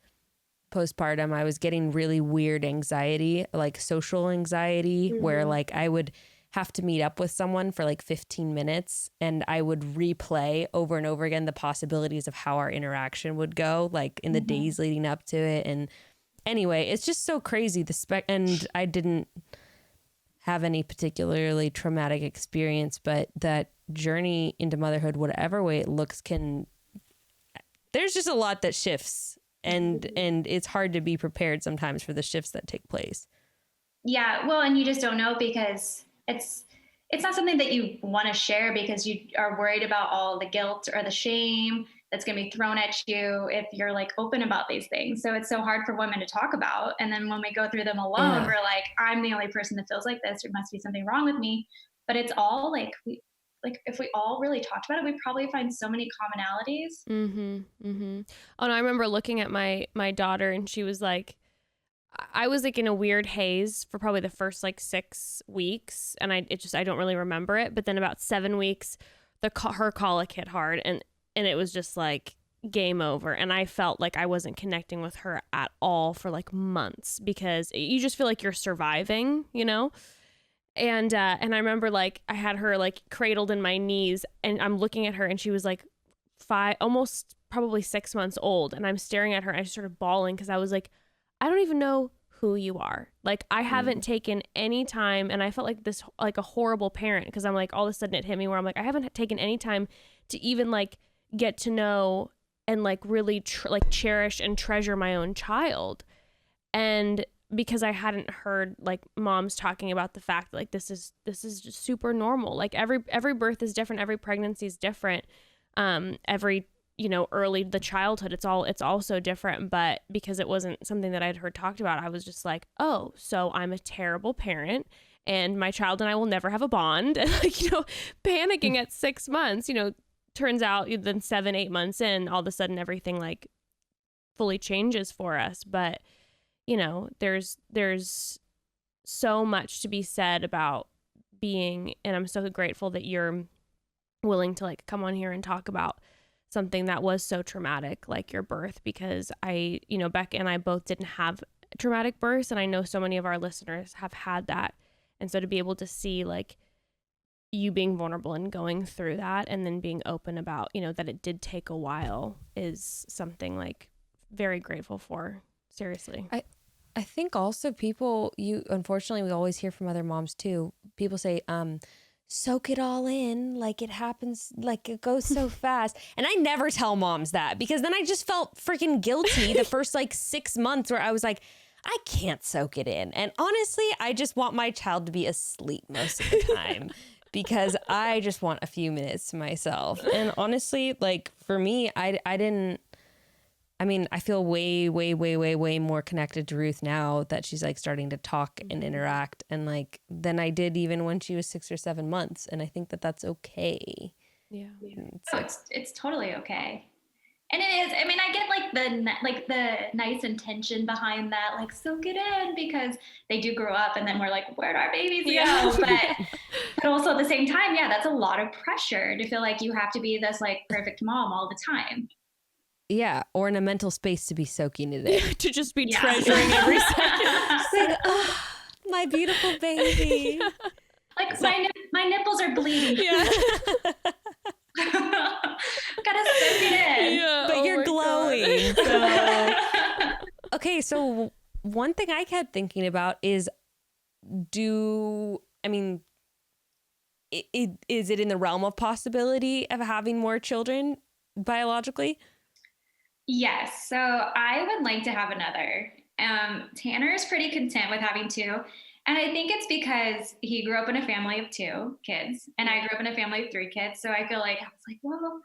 Speaker 3: postpartum, I was getting really weird anxiety, like social anxiety, where like I would have to meet up with someone for like 15 minutes and I would replay over and over again the possibilities of how our interaction would go, like in the days leading up to it. And anyway, it's just so crazy. And I didn't have any particularly traumatic experience, but that journey into motherhood, whatever way it looks, there's just a lot that shifts, and it's hard to be prepared sometimes for the shifts that take place.
Speaker 4: Yeah. Well, and you just don't know because it's not something that you want to share because you are worried about all the guilt or the shame that's going to be thrown at you if you're like open about these things. So it's so hard for women to talk about. And then when we go through them alone, we're like, I'm the only person that feels like this. There must be something wrong with me. But it's all like, if we all really talked about it, we'd probably find so many commonalities.
Speaker 1: Oh, no, I remember looking at my daughter, and she was like, I was like in a weird haze for probably the first like 6 weeks, and I don't really remember it. But then about 7 weeks, her colic hit hard, and it was just like game over. And I felt like I wasn't connecting with her at all for like months because you just feel like you're surviving, And I remember like I had her like cradled in my knees, and I'm looking at her, and she was like 5, almost probably 6 months old. And I'm staring at her, and I started bawling because I was like, I don't even know who you are. Like I haven't taken any time, and I felt like this, like a horrible parent, because I'm like, all of a sudden it hit me where I'm like, I haven't taken any time to even like get to know and like really cherish and treasure my own child. And because I hadn't heard like moms talking about the fact that like this is just super normal. Like every birth is different, every pregnancy is different. Every early the childhood, it's all so different. But because it wasn't something that I'd heard talked about, I was just like, oh, so I'm a terrible parent, and my child and I will never have a bond. And like, panicking at 6 months, turns out then 7-8 months in, all of a sudden everything like fully changes for us. But there's so much to be said about being, and I'm so grateful that you're willing to like come on here and talk about something that was so traumatic, like your birth, because Bekah and I both didn't have traumatic births, and I know so many of our listeners have had that. And so to be able to see like you being vulnerable and going through that, and then being open about, that it did take a while, is something like very grateful for. Seriously.
Speaker 3: I think also unfortunately, we always hear from other moms too. People say, soak it all in, like it happens, like it goes so fast. And I never tell moms that, because then I just felt freaking guilty the first like 6 months, where I was like, I can't soak it in. And honestly, I just want my child to be asleep most of the time because I just want a few minutes to myself. And honestly, like for me, I feel way, way, way, way, way more connected to Ruth now that she's like starting to talk and interact, and like than I did even when she was 6 or 7 months. And I think that that's okay.
Speaker 1: Yeah.
Speaker 4: It's totally okay. And it is. I mean, I get the nice intention behind that, like soak it in, because they do grow up, and then we're like, where'd our babies go? But also at the same time, yeah, that's a lot of pressure to feel like you have to be this like perfect mom all the time.
Speaker 3: Yeah, or in a mental space to be soaking it in.
Speaker 1: To just be treasuring every second.
Speaker 3: Like, oh, my beautiful baby.
Speaker 4: Like my nipples are bleeding.
Speaker 1: Yeah.
Speaker 4: Gotta soak it in.
Speaker 1: Yeah,
Speaker 3: but you're glowing. So. Okay, so one thing I kept thinking about is, is it in the realm of possibility of having more children biologically?
Speaker 4: Yes. So I would like to have another. Tanner is pretty content with having 2. And I think it's because he grew up in a family of 2 kids, and I grew up in a family of 3 kids. So I feel like I was like, well,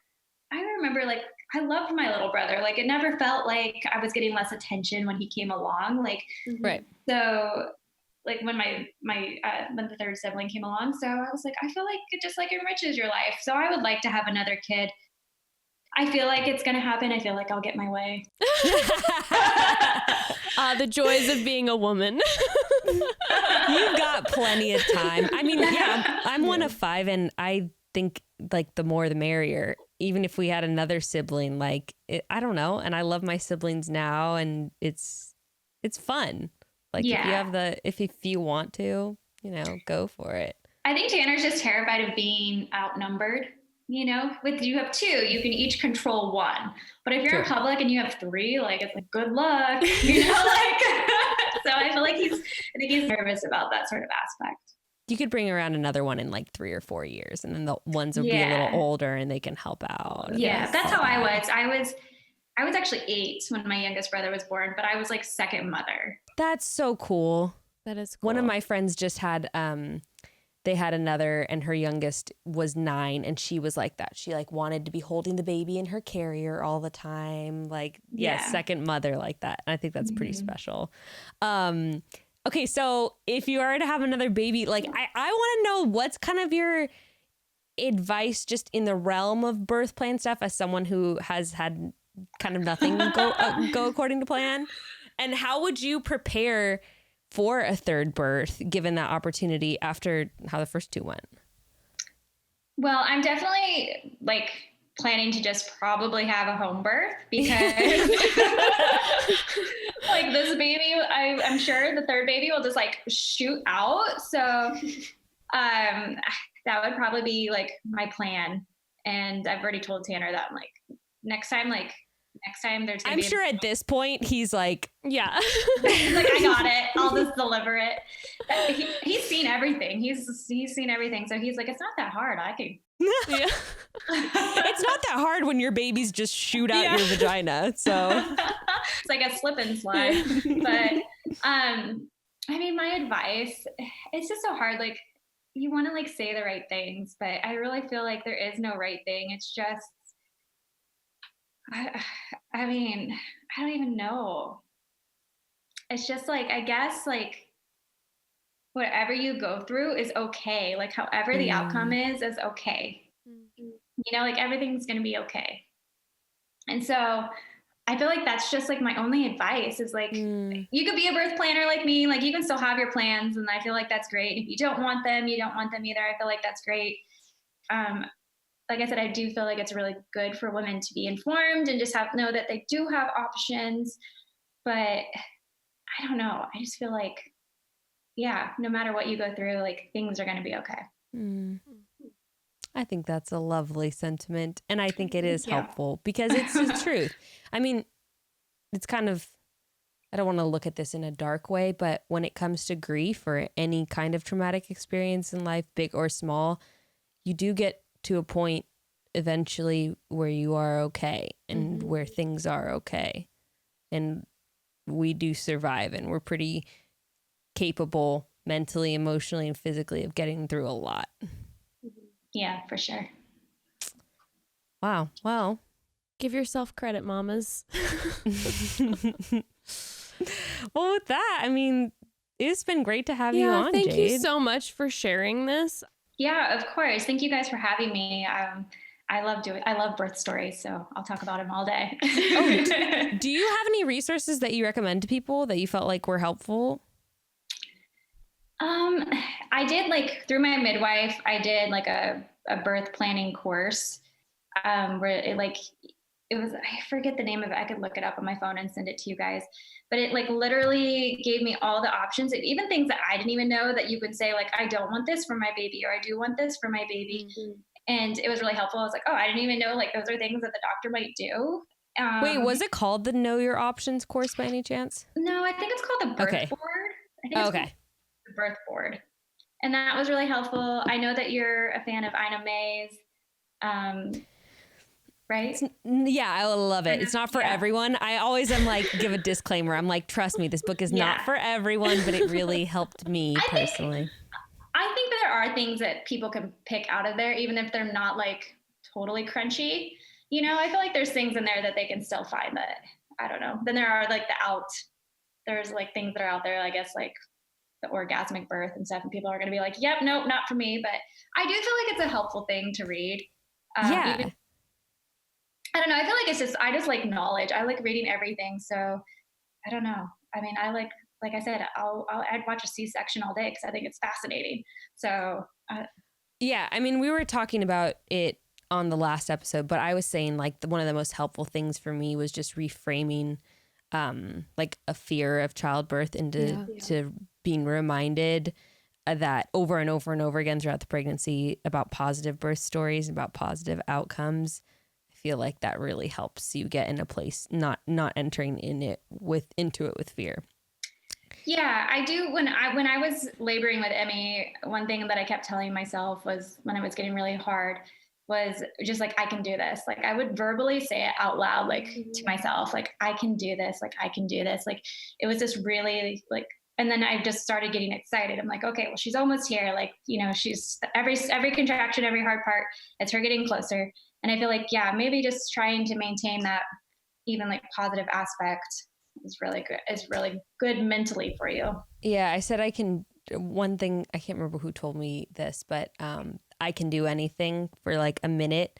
Speaker 4: I remember like I loved my little brother. Like it never felt like I was getting less attention when he came along. Like,
Speaker 3: right.
Speaker 4: So like when when the third sibling came along, so I was like, I feel like it just like enriches your life. So I would like to have another kid. I feel like it's going to happen. I feel like I'll get my way.
Speaker 1: The joys of being a woman.
Speaker 3: You've got plenty of time. I mean, yeah, I'm one of 5, and I think like the more the merrier. Even if we had another sibling, like I don't know. And I love my siblings now, and it's fun. Like if you want to, go for it.
Speaker 4: I think Tanner's just terrified of being outnumbered. With you have 2, you can each control 1. But if you're in public and you have 3, like it's like good luck, So I feel like I think he's nervous about that sort of aspect.
Speaker 3: You could bring around another one in like 3 or 4 years, and then the ones will be a little older and they can help out.
Speaker 4: Yeah, that's how I was. I was actually 8 when my youngest brother was born, but I was like second mother.
Speaker 3: That's so cool.
Speaker 1: That is cool.
Speaker 3: One of my friends just had they had another, and her youngest was 9, and she was like that. She like wanted to be holding the baby in her carrier all the time. Like, second mother like that. And I think that's pretty special. Okay, so if you are to have another baby, like I want to know what's kind of your advice just in the realm of birth plan stuff as someone who has had kind of nothing go according to plan. And how would you prepare for a third birth, given that opportunity after how the first 2 went?
Speaker 4: Well, I'm definitely like planning to just probably have a home birth, because like this baby, I'm sure the third baby will just like shoot out. So that would probably be like my plan. And I've already told Tanner that like next time there's gonna
Speaker 3: I'm sure at this point he's like,
Speaker 1: yeah.
Speaker 4: He's like, I got it. I'll just deliver it. He's seen everything. He's seen everything. So he's like, it's not that hard. I can.
Speaker 1: Yeah.
Speaker 3: It's not that hard when your babies just shoot out your vagina. So
Speaker 4: it's like a slip and slide. But I mean, my advice, it's just so hard. Like you want to like say the right things, but I really feel like there is no right thing. It's just, I mean, I don't even know. It's just like, I guess like whatever you go through is okay. Like however the outcome is okay. You know, like everything's going to be okay. And so I feel like that's just like my only advice is like, you could be a birth planner like me, like you can still have your plans. And I feel like that's great. If you don't want them, you don't want them either. I feel like that's great. Like I said, I do feel like it's really good for women to be informed and just know that they do have options. But I don't know. I just feel like, yeah, no matter what you go through, like things are going to be okay.
Speaker 3: I think that's a lovely sentiment. And I think it is helpful because it's the truth. I mean, it's kind of, I don't want to look at this in a dark way, but when it comes to grief or any kind of traumatic experience in life, big or small, you do get to a point eventually where you are okay and where things are okay. And we do survive and we're pretty capable mentally, emotionally, and physically of getting through a lot.
Speaker 4: Yeah, for sure.
Speaker 3: Wow. Well,
Speaker 1: give yourself credit, mamas.
Speaker 3: Well, with that, I mean, it's been great to have you on,
Speaker 1: thank
Speaker 3: Jade.
Speaker 1: you so much for sharing this.
Speaker 4: Yeah, of course. Thank you guys for having me. I love birth stories, so I'll talk about them all day.
Speaker 3: Do you have any resources that you recommend to people that you felt like were helpful?
Speaker 4: I did like through my midwife, I did like a birth planning course, where it was, I forget the name of it. I could look it up on my phone and send it to you guys, but it like literally gave me all the options, even things that I didn't even know that you could say like, I don't want this for my baby, or I do want this for my baby. And it was really helpful. I was like, oh, I didn't even know like those are things that the doctor might do.
Speaker 3: Wait, was it called the Know Your Options course by any chance?
Speaker 4: No, I think it's called the Birth Board. I think it's called the Birth Board. And that was really helpful. I know that you're a fan of Ina May's, right?
Speaker 3: Yeah, I love it. It's not for everyone. I always am like, give a disclaimer. I'm like, trust me, this book is not for everyone, but it really helped me personally.
Speaker 4: I think there are things that people can pick out of there, even if they're not like totally crunchy. You know, I feel like there's things in there that they can still find that, I don't know. Then there are like there's like things that are out there, I guess, like the orgasmic birth and stuff. And people are going to be like, yep, nope, not for me. But I do feel like it's a helpful thing to read. I don't know. I feel like I just like knowledge. I like reading everything. So I don't know. I mean, like I said, I'd watch a C-section all day because I think it's fascinating. So
Speaker 3: yeah, I mean, we were talking about it on the last episode, but I was saying like one of the most helpful things for me was just reframing like a fear of childbirth into to being reminded that over and over and over again throughout the pregnancy about positive birth stories, about positive outcomes. I feel like that really helps you get in a place not entering into it with fear.
Speaker 4: Yeah, I do. When I was laboring with Emmy, one thing that I kept telling myself was when it was getting really hard was just like, I can do this. Like I would verbally say it out loud, like to myself, like, I can do this. Like, I can do this. Like, it was just really like, and then I just started getting excited. I'm like, okay, well, she's almost here. Like, you know, she's every contraction, every hard part, it's her getting closer. And I feel like, yeah, maybe just trying to maintain that even like positive aspect is really good. It's really good mentally for you.
Speaker 3: Yeah. I said, one thing, I can't remember who told me this, but, I can do anything for like a minute,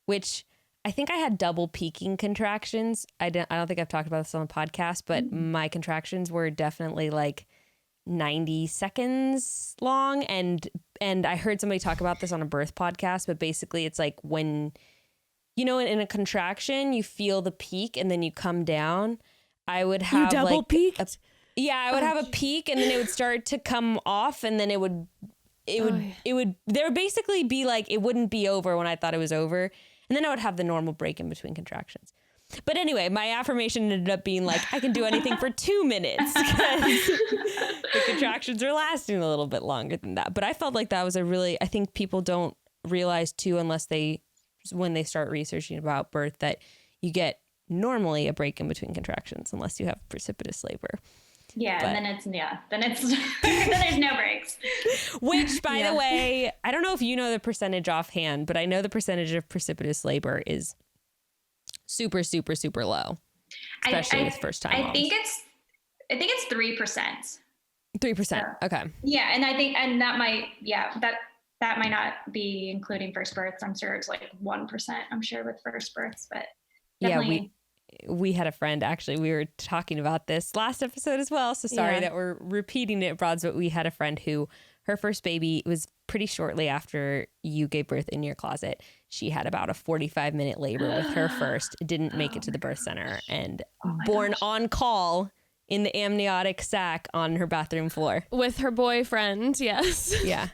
Speaker 3: which I think I had double peaking contractions. I don't think I've talked about this on the podcast, but my contractions were definitely like 90 seconds long. And I heard somebody talk about this on a birth podcast, but basically it's like when, you know, in a contraction, you feel the peak and then you come down. I would have
Speaker 1: double peaked?
Speaker 3: I would have a peak and then it would start to come off and then there would basically be like, it wouldn't be over when I thought it was over. And then I would have the normal break in between contractions. But anyway, my affirmation ended up being like, I can do anything for 2 minutes because the contractions are lasting a little bit longer than that. But I felt like that was I think people don't realize too, when they start researching about birth, that you get normally a break in between contractions unless you have precipitous labor.
Speaker 4: Yeah, but, and then there's no breaks.
Speaker 3: Which, by the way, I don't know if you know the percentage offhand, but I know the percentage of precipitous labor is super, super, super low, especially with first time moms.
Speaker 4: I think it's 3%.
Speaker 3: 3%. Okay.
Speaker 4: Yeah. And I think, and that might, that might not be including first births. I'm sure it's like 1%, I'm sure, with first births, but definitely.
Speaker 3: Yeah, we had a friend, actually, we were talking about this last episode as well. So sorry that we're repeating it, Broads, but we had a friend who her first baby was pretty shortly after you gave birth in your closet. She had about a 45-minute labor with her first, didn't make it to the birth center, and born on call in the amniotic sac on her bathroom floor.
Speaker 1: With her boyfriend, yes.
Speaker 3: Yeah.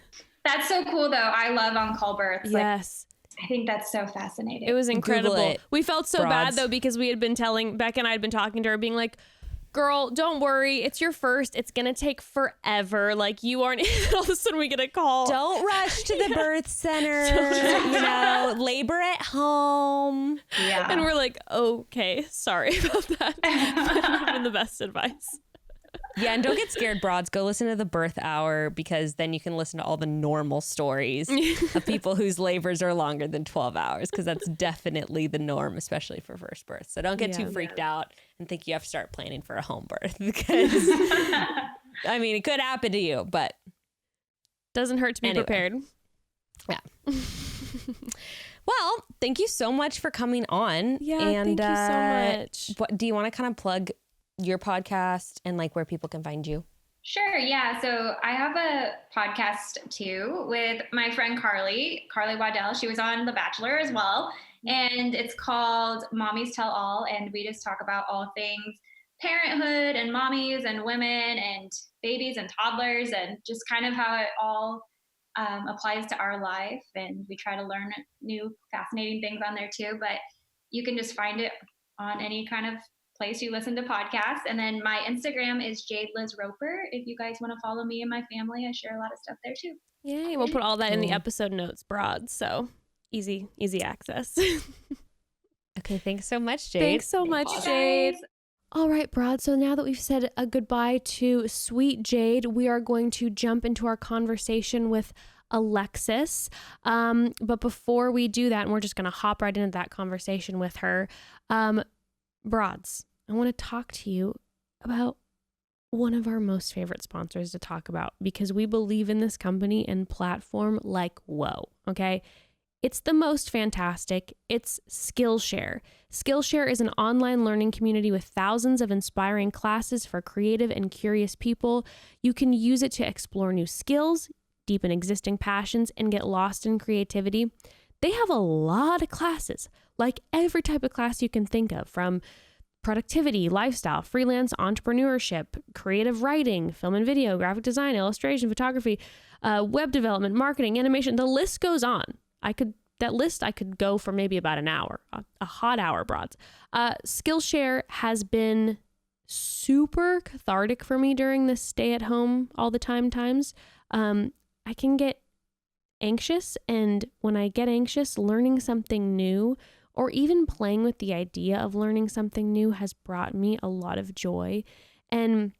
Speaker 4: That's so cool, though. I love on-call births.
Speaker 1: Yes.
Speaker 4: Like, I think that's so fascinating.
Speaker 1: It was incredible.
Speaker 3: It.
Speaker 1: We felt so bad, though, because we had been telling, Bekah and I had been talking to her, being like, girl, don't worry. It's your first. It's going to take forever. Like, you aren't, all of a sudden we get a call.
Speaker 3: Don't rush to the birth center, labor at home.
Speaker 4: Yeah.
Speaker 1: And we're like, okay, sorry about that. That would have been the best advice.
Speaker 3: Yeah, and don't get scared, Broads. Go listen to the birth hour, because then you can listen to all the normal stories of people whose labors are longer than 12 hours, because that's definitely the norm, especially for first birth. So don't get too freaked out and think you have to start planning for a home birth, because, I mean, it could happen to you, but
Speaker 1: doesn't hurt to be prepared.
Speaker 3: Yeah. Well, thank you so much for coming on.
Speaker 1: Yeah, and, thank you so much.
Speaker 3: What do you want to kind of plug your podcast and like where people can find you?
Speaker 4: Sure. Yeah. So I have a podcast too with my friend Carly Waddell. She was on The Bachelor as well. And it's called Mommies Tell All. And we just talk about all things parenthood and mommies and women and babies and toddlers, and just kind of how it all applies to our life. And we try to learn new fascinating things on there too. But you can just find it on any kind of place you listen to podcasts. And then my Instagram is Jade Liz Roper. If you guys want to follow me and my family, I share a lot of stuff there too.
Speaker 1: Yay. We'll put all that in the episode notes, Broad. So easy access.
Speaker 3: Okay. Thanks so much, Jade.
Speaker 1: Thanks so much, Jade. All right, Broad. So now that we've said a goodbye to sweet Jade, we are going to jump into our conversation with Alexis. But before we do that, and we're just going to hop right into that conversation with her, Broads, I want to talk to you about one of our most favorite sponsors to talk about, because we believe in this company and platform like whoa, okay? It's the most fantastic. It's Skillshare. Skillshare is an online learning community with thousands of inspiring classes for creative and curious people. You can use it to explore new skills, deepen existing passions, and get lost in creativity. They have a lot of classes, like every type of class you can think of, from productivity, lifestyle, freelance entrepreneurship, creative writing, film and video, graphic design, illustration, photography, web development, marketing, animation. The list goes on. I could go for maybe about an hour, a hot hour, Broads. Skillshare has been super cathartic for me during this stay at home all the times. I can get anxious, and when I get anxious, learning something new or even playing with the idea of learning something new has brought me a lot of joy. And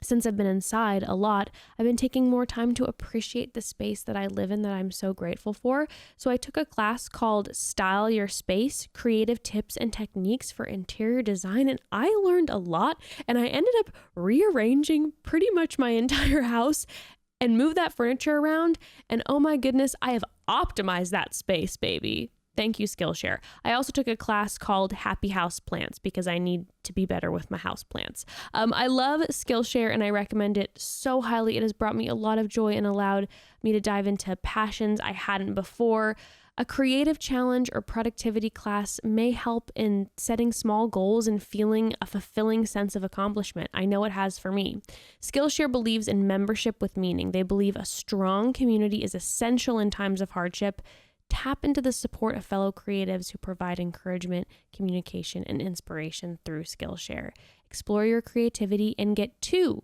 Speaker 1: since I've been inside a lot, I've been taking more time to appreciate the space that I live in that I'm so grateful for. So I took a class called Style Your Space, Creative Tips and Techniques for Interior Design, and I learned a lot, and I ended up rearranging pretty much my entire house and moved that furniture around, and oh my goodness, I have optimized that space, baby. Thank you, Skillshare. I also took a class called Happy House Plants because I need to be better with my house plants. I love Skillshare and I recommend it so highly. It has brought me a lot of joy and allowed me to dive into passions I hadn't before. A creative challenge or productivity class may help in setting small goals and feeling a fulfilling sense of accomplishment. I know it has for me. Skillshare believes in membership with meaning. They believe a strong community is essential in times of hardship. Tap into the support of fellow creatives who provide encouragement, communication, and inspiration through Skillshare. Explore your creativity and get two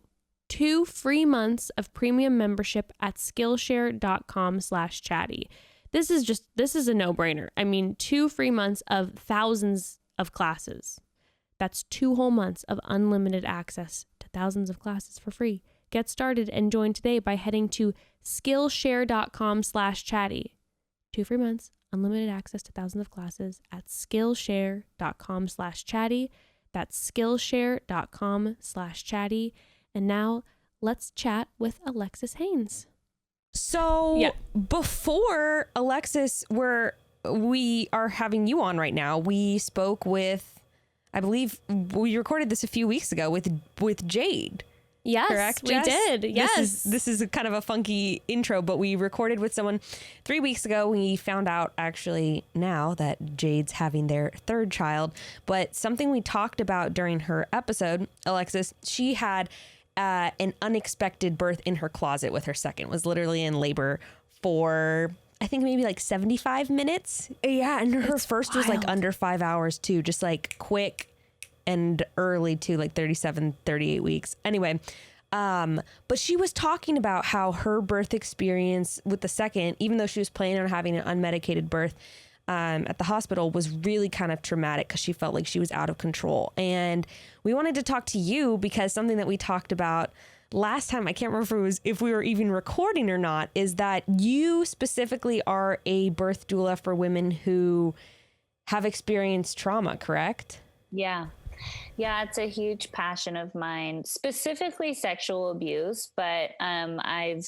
Speaker 1: free months of premium membership at Skillshare.com/chatty. This is a no-brainer. I mean, 2 free months of thousands of classes. That's 2 whole months of unlimited access to thousands of classes for free. Get started and join today by heading to Skillshare.com/chatty. 2 free months, unlimited access to thousands of classes at Skillshare.com/chatty. That's Skillshare.com/chatty. And now let's chat with Alexis Haines.
Speaker 3: So before Alexis, we are having you on right now, we spoke with, I believe we recorded this a few weeks ago with Jade.
Speaker 1: Yes,
Speaker 3: correct,
Speaker 1: we
Speaker 3: Jess?
Speaker 1: did. Yes.
Speaker 3: This is a kind of a funky intro, but we recorded with someone 3 weeks ago. We found out actually now that Jade's having their third child, but something we talked about during her episode, Alexis, she had an unexpected birth in her closet with her second, was literally in labor for, I think maybe like 75 minutes. Yeah. And her first was like under 5 hours too, just like quick and early too, like 37, 38 weeks. Anyway, but she was talking about how her birth experience with the second, even though she was planning on having an unmedicated birth at the hospital, was really kind of traumatic because she felt like she was out of control. And we wanted to talk to you because something that we talked about last time, I can't remember if we were even recording or not, is that you specifically are a birth doula for women who have experienced trauma, correct?
Speaker 5: Yeah. Yeah, it's a huge passion of mine, specifically sexual abuse, but I've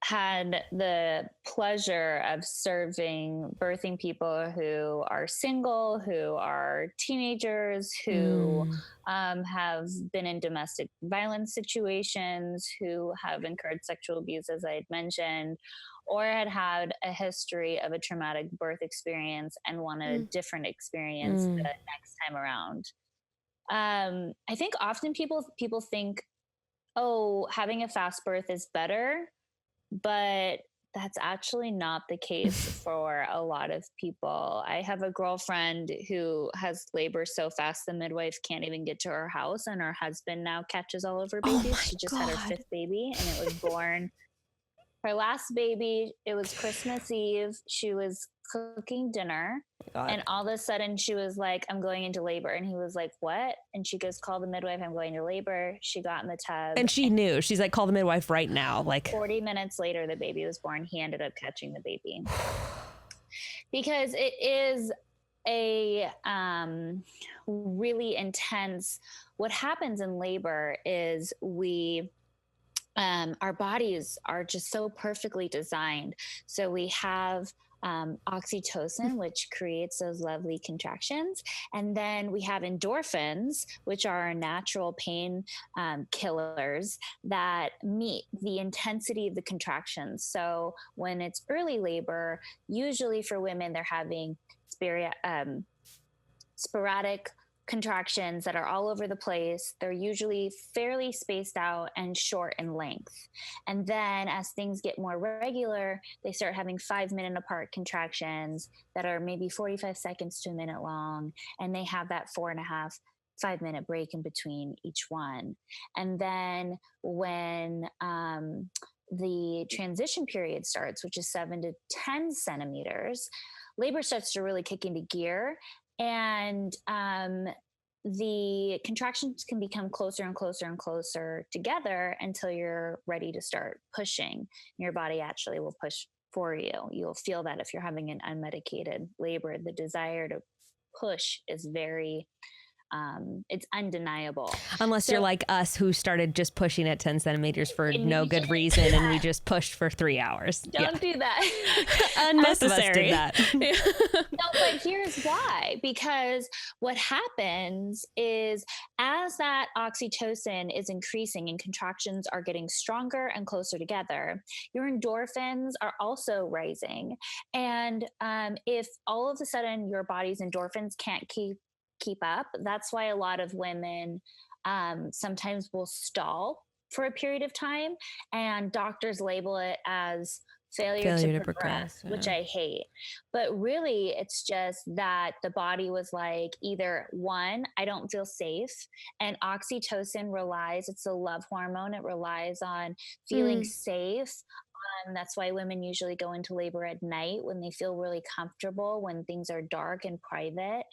Speaker 5: had the pleasure of serving birthing people who are single, who are teenagers, who have been in domestic violence situations, who have incurred sexual abuse, as I had mentioned, or had a history of a traumatic birth experience and wanted a different experience the next time around. I think often people think, oh, having a fast birth is better, but that's actually not the case for a lot of people. I have a girlfriend who has labor so fast the midwife can't even get to her house, and her husband now catches all of her babies. She just had her fifth baby, and it was born. Her last baby, it was Christmas Eve. She was cooking dinner, and all of a sudden she was like, I'm going into labor. And he was like, what? And she goes, call the midwife, I'm going into labor. She got in the tub.
Speaker 3: And she knew. She's like, call the midwife right now. Like
Speaker 5: 40 minutes later, the baby was born. He ended up catching the baby. Because it is a really intense, what happens in labor is our bodies are just so perfectly designed. So we have oxytocin, which creates those lovely contractions. And then we have endorphins, which are our natural pain killers that meet the intensity of the contractions. So when it's early labor, usually for women, they're having sporadic contractions that are all over the place. They're usually fairly spaced out and short in length. And then as things get more regular, they start having 5-minute apart contractions that are maybe 45 seconds to a minute long. And they have that 4.5-5-minute break in between each one. And then when the transition period starts, which is 7 to 10 centimeters, labor starts to really kick into gear. And the contractions can become closer and closer and closer together until you're ready to start pushing. Your body actually will push for you. You'll feel that if you're having an unmedicated labor. The desire to push is very it's undeniable.
Speaker 3: Unless you're like us, who started just pushing at 10 centimeters for no good reason, and we just pushed for 3 hours.
Speaker 5: Don't do that.
Speaker 1: Unnecessary.
Speaker 5: No, but here's why. Because what happens is as that oxytocin is increasing and contractions are getting stronger and closer together, your endorphins are also rising. And if all of a sudden your body's endorphins can't keep up, that's why a lot of women sometimes will stall for a period of time, and doctors label it as failure to progress, which I hate. But really, it's just that the body was like, either one, I don't feel safe, and oxytocin it's a love hormone. It relies on feeling safe, That's why women usually go into labor at night when they feel really comfortable, when things are dark and private.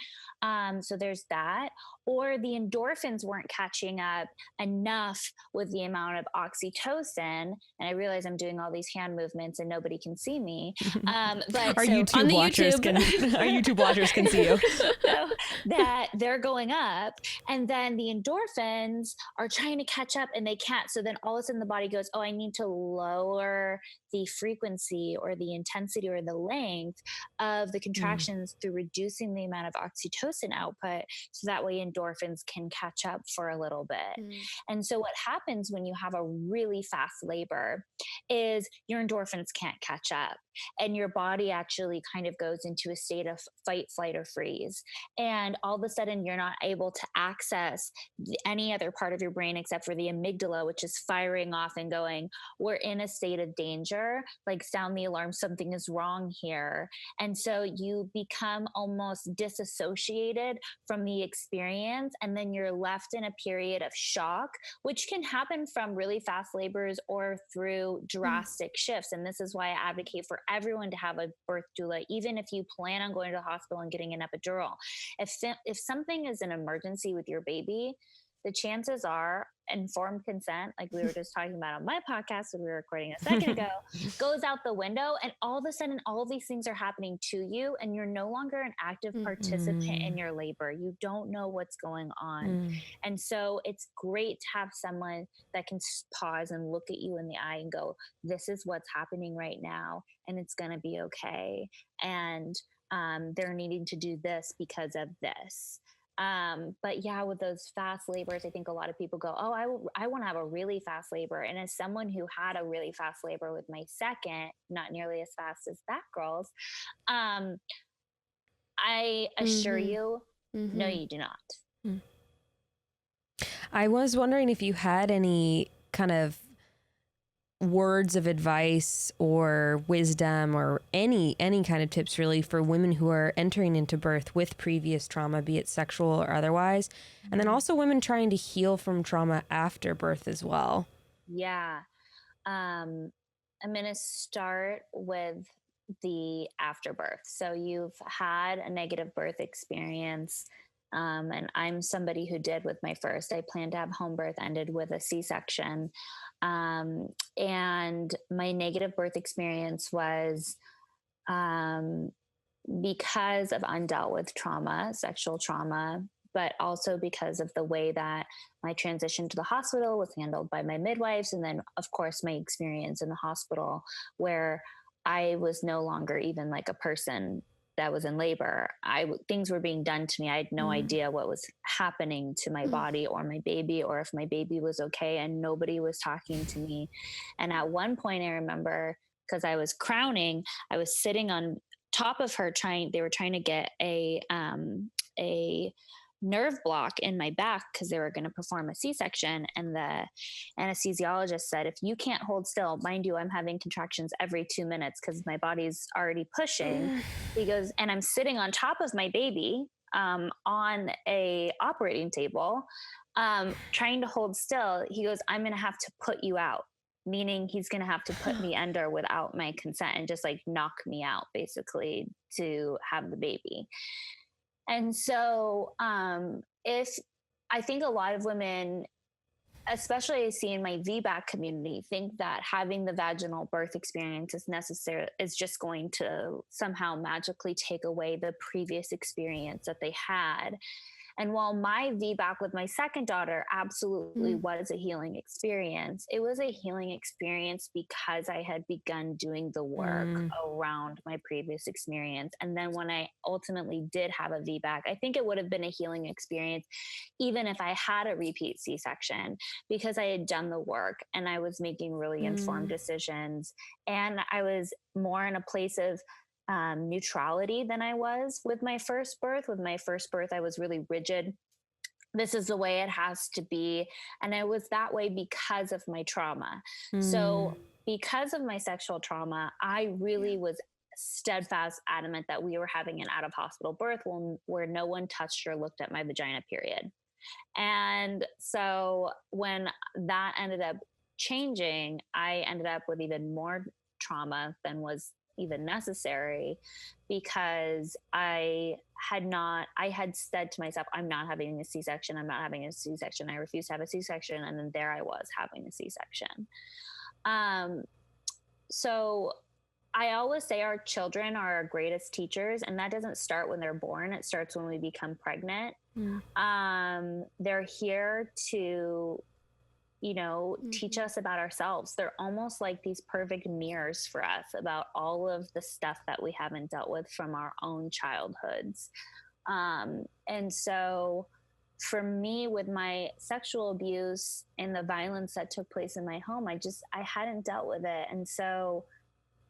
Speaker 5: So there's that. Or the endorphins weren't catching up enough with the amount of oxytocin. And I realize I'm doing all these hand movements and nobody can see me. But
Speaker 3: our
Speaker 5: so,
Speaker 3: YouTube watchers can our YouTube watchers can see you.
Speaker 5: so that they're going up, and then the endorphins are trying to catch up and they can't. So then all of a sudden the body goes, oh, I need to lower the frequency or the intensity or the length of the contractions through reducing the amount of oxytocin output, so that way endorphins can catch up for a little bit. And so what happens when you have a really fast labor is your endorphins can't catch up, and your body actually kind of goes into a state of fight, flight, or freeze. And all of a sudden you're not able to access any other part of your brain except for the amygdala, which is firing off and going, we're in a state of danger, like sound the alarm, something is wrong here. And so you become almost disassociated from the experience, and then you're left in a period of shock, which can happen from really fast labors or through drastic shifts. And this is why I advocate for everyone to have a birth doula, even if you plan on going to the hospital and getting an epidural. If something is an emergency with your baby, the chances are informed consent, like we were just talking about on my podcast when we were recording a second ago, goes out the window, and all of a sudden all of these things are happening to you, and you're no longer an active participant in your labor. You don't know what's going on. And so it's great to have someone that can pause and look at you in the eye and go, this is what's happening right now, and it's going to be okay. And they're needing to do this because of this. But yeah, with those fast labors, I think a lot of people go, oh, I want to have a really fast labor. And as someone who had a really fast labor with my second, not nearly as fast as that girl's, I assure you, no, you do not.
Speaker 3: I was wondering if you had any kind of words of advice or wisdom or any kind of tips really for women who are entering into birth with previous trauma, be it sexual or otherwise, and then also women trying to heal from trauma after birth as well.
Speaker 5: Yeah. I'm going to start with the afterbirth. So you've had a negative birth experience. And I'm somebody who did with my first. I planned to have home birth, ended with a C-section. And my negative birth experience was because of undealt with trauma, sexual trauma, but also because of the way that my transition to the hospital was handled by my midwives. And then, of course, my experience in the hospital, where I was no longer even like a person that was in labor. Things were being done to me. I had no idea what was happening to my body or my baby, or if my baby was okay, and nobody was talking to me. And at one point I remember, because I was crowning, I was sitting on top of her they were trying to get a nerve block in my back because they were going to perform a C-section. And the anesthesiologist said, if you can't hold still, mind you, I'm having contractions every 2 minutes because my body's already pushing. He goes, and I'm sitting on top of my baby on a operating table, trying to hold still. He goes, I'm going to have to put you out, meaning he's going to have to put me under without my consent and just like knock me out basically to have the baby. And so if I think a lot of women, especially I see in my VBAC community, think that having the vaginal birth experience is just going to somehow magically take away the previous experience that they had. And while my VBAC with my second daughter absolutely was a healing experience, it was a healing experience because I had begun doing the work around my previous experience. And then when I ultimately did have a VBAC, I think it would have been a healing experience, even if I had a repeat C-section, because I had done the work and I was making really informed decisions. And I was more in a place of neutrality than I was with my first birth. With my first birth, I was really rigid. This is the way it has to be. And I was that way because of my trauma. So because of my sexual trauma, I really was steadfast, adamant that we were having an out of hospital birth where no one touched or looked at my vagina, period. And so when that ended up changing, I ended up with even more trauma than was even necessary, because I had said to myself, I'm not having a C-section. I'm not having a C-section. I refuse to have a C-section. And then there I was having a C-section. So I always say our children are our greatest teachers, and that doesn't start when they're born. It starts when we become pregnant. They're here to, teach us about ourselves. They're almost like these perfect mirrors for us about all of the stuff that we haven't dealt with from our own childhoods. And so for me, with my sexual abuse and the violence that took place in my home, I hadn't dealt with it. And so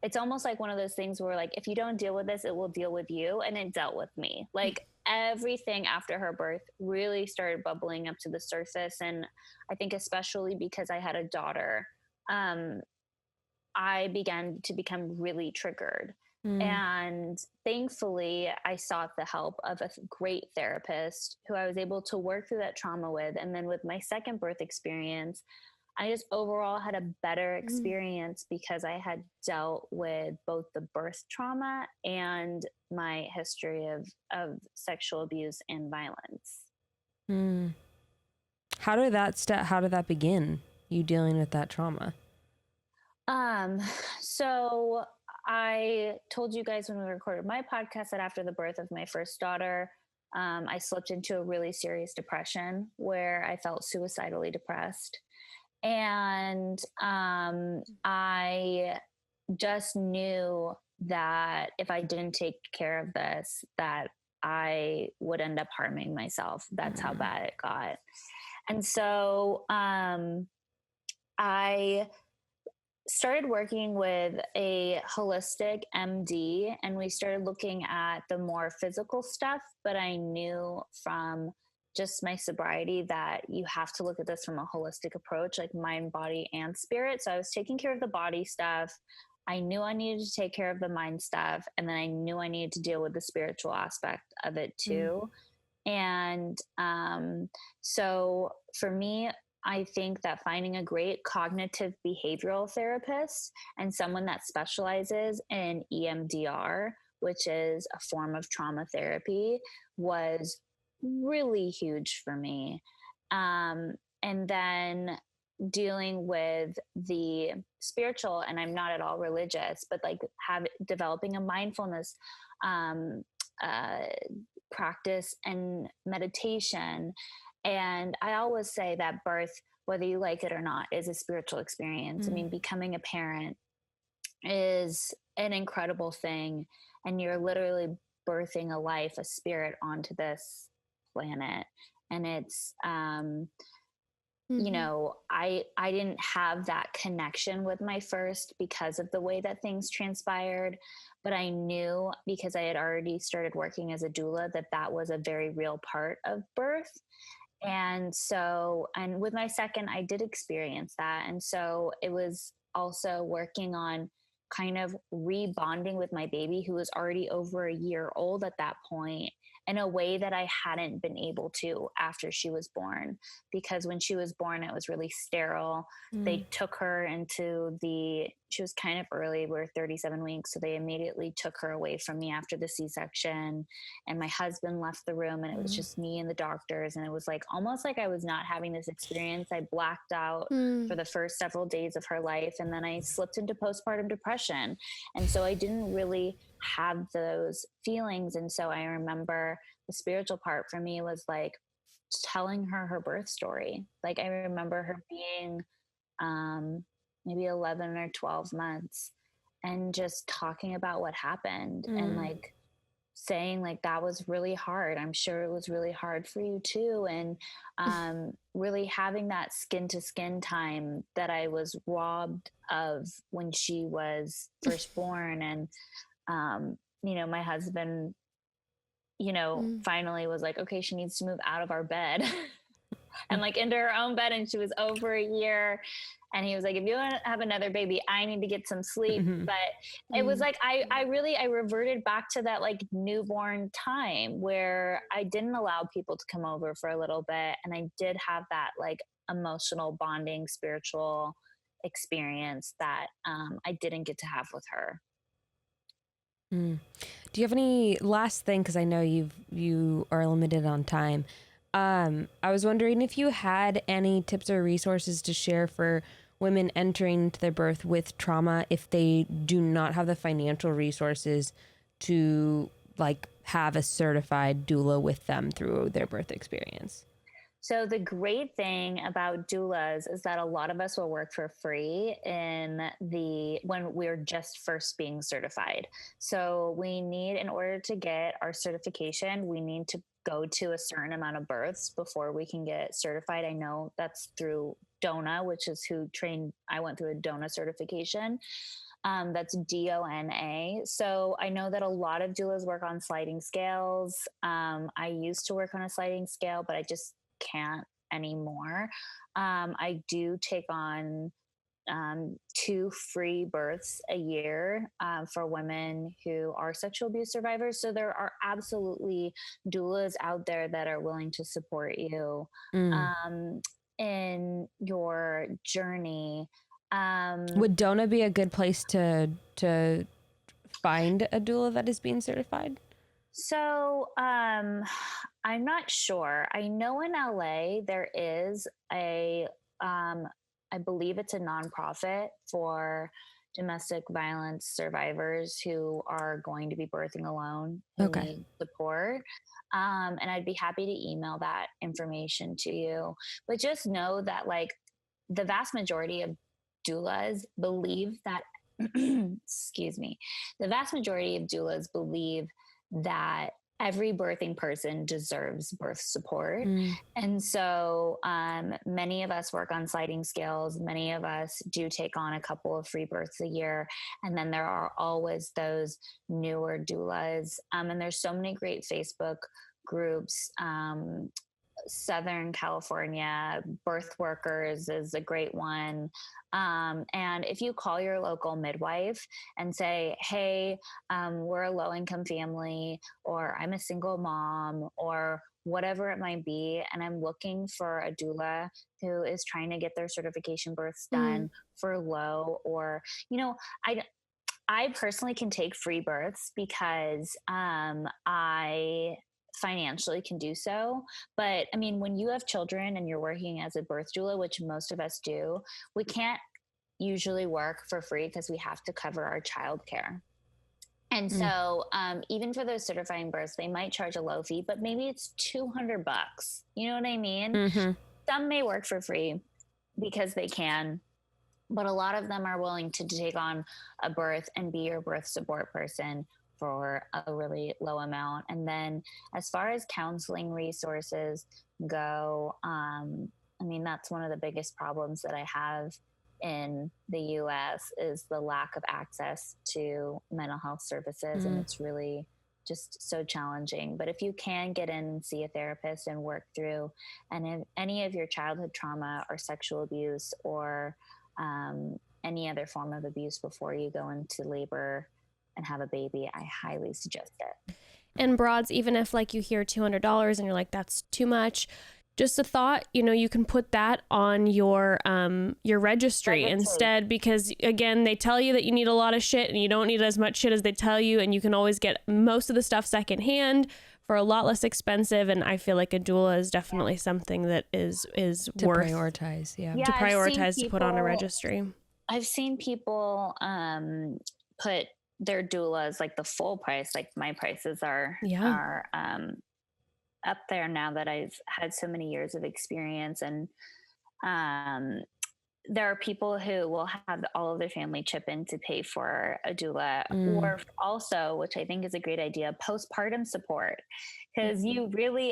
Speaker 5: it's almost like one of those things where, like, if you don't deal with this, it will deal with you. And it dealt with me. Like, everything after her birth really started bubbling up to the surface. And I think especially because I had a daughter, I began to become really triggered. And thankfully, I sought the help of a great therapist who I was able to work through that trauma with. And then with my second birth experience, I just overall had a better experience because I had dealt with both the birth trauma and my history of sexual abuse and violence.
Speaker 3: How did that begin, you dealing with that trauma?
Speaker 5: So I told you guys when we recorded my podcast that after the birth of my first daughter, I slipped into a really serious depression where I felt suicidally depressed. And I just knew that if I didn't take care of this, that I would end up harming myself. That's how bad it got. And so I started working with a holistic MD, and we started looking at the more physical stuff, but I knew from just my sobriety that you have to look at this from a holistic approach, like mind, body, and spirit. So I was taking care of the body stuff. I knew I needed to take care of the mind stuff. And then I knew I needed to deal with the spiritual aspect of it too. And so for me, I think that finding a great cognitive behavioral therapist and someone that specializes in EMDR, which is a form of trauma therapy, was really huge for me. And then dealing with the spiritual, and I'm not at all religious, but like developing a mindfulness practice and meditation. And I always say that birth, whether you like it or not, is a spiritual experience. I mean, becoming a parent is an incredible thing, and you're literally birthing a life, a spirit onto this planet. And it's you know, I didn't have that connection with my first because of the way that things transpired, but I knew, because I had already started working as a doula, that was a very real part of birth. And so, and with my second, I did experience that. And so it was also working on kind of rebonding with my baby, who was already over a year old at that point, in a way that I hadn't been able to after she was born. Because when she was born, it was really sterile. They took her she was kind of early, we were 37 weeks. So they immediately took her away from me after the C-section, and my husband left the room, and it was just me and the doctors. And it was like, almost like I was not having this experience. I blacked out for the first several days of her life. And then I slipped into postpartum depression. And so I didn't really have those feelings. And so I remember the spiritual part for me was like telling her birth story. Like, I remember her being maybe 11 or 12 months and just talking about what happened and like saying like, that was really hard. I'm sure it was really hard for you too. And really having that skin to skin time that I was robbed of when she was first born. And you know, my husband, you know, finally was like, okay, she needs to move out of our bed and like into her own bed. And she was over a year. And he was like, if you want to have another baby, I need to get some sleep. But it was like, I reverted back to that like newborn time where I didn't allow people to come over for a little bit. And I did have that like emotional bonding, spiritual experience that I didn't get to have with her.
Speaker 3: Do you have any last thing? Because I know you are limited on time. I was wondering if you had any tips or resources to share for women entering into their birth with trauma if they do not have the financial resources to like have a certified doula with them through their birth experience.
Speaker 5: So the great thing about doulas is that a lot of us will work for free when we're just first being certified. So in order to get our certification, we need to go to a certain amount of births before we can get certified. I know that's through DONA, which is who trained. I went through a DONA certification. That's DONA. So I know that a lot of doulas work on sliding scales. I used to work on a sliding scale, but I just can't anymore. I do take on 2 free births a year for women who are sexual abuse survivors. So there are absolutely doulas out there that are willing to support you in your journey.
Speaker 3: Would DONA be a good place to find a doula that is being certified?
Speaker 5: So I'm not sure. I know in LA there is I believe it's a nonprofit for domestic violence survivors who are going to be birthing alone, who need support. And I'd be happy to email that information to you. But just know that like the vast majority of doulas believe that, excuse me, the vast majority of doulas believe that every birthing person deserves birth support. And so many of us work on sliding scales. Many of us do take on a couple of free births a year. And then there are always those newer doulas. And there's so many great Facebook groups. Southern California Birth Workers is a great one. And if you call your local midwife and say, hey, we're a low-income family, or I'm a single mom, or whatever it might be, and I'm looking for a doula who is trying to get their certification births done for low, or, I personally can take free births because I financially can do so. But I mean, when you have children and you're working as a birth doula, which most of us do, we can't usually work for free because we have to cover our childcare. And so even for those certifying births, they might charge a low fee, but maybe it's $200. You know what I mean? Some may work for free because they can, but a lot of them are willing to take on a birth and be your birth support person for a really low amount. And then as far as counseling resources go, I mean, that's one of the biggest problems that I have in the US is the lack of access to mental health services. And it's really just so challenging. But if you can get in and see a therapist and work through any of your childhood trauma or sexual abuse or any other form of abuse before you go into labor and have a baby, I highly suggest it.
Speaker 1: And broads, even if like you hear $200 and you're like, that's too much, just a thought, you can put that on your registry instead, because again, they tell you that you need a lot of shit and you don't need as much shit as they tell you. And you can always get most of the stuff secondhand for a lot less expensive. And I feel like a doula is definitely something that is
Speaker 3: to
Speaker 1: worth
Speaker 3: prioritize.
Speaker 1: To prioritize, to put on a registry. I've
Speaker 5: seen people put their doulas like the full price. Like my prices are up there now that I've had so many years of experience. And there are people who will have all of their family chip in to pay for a doula, or also, which I think is a great idea, postpartum support. Because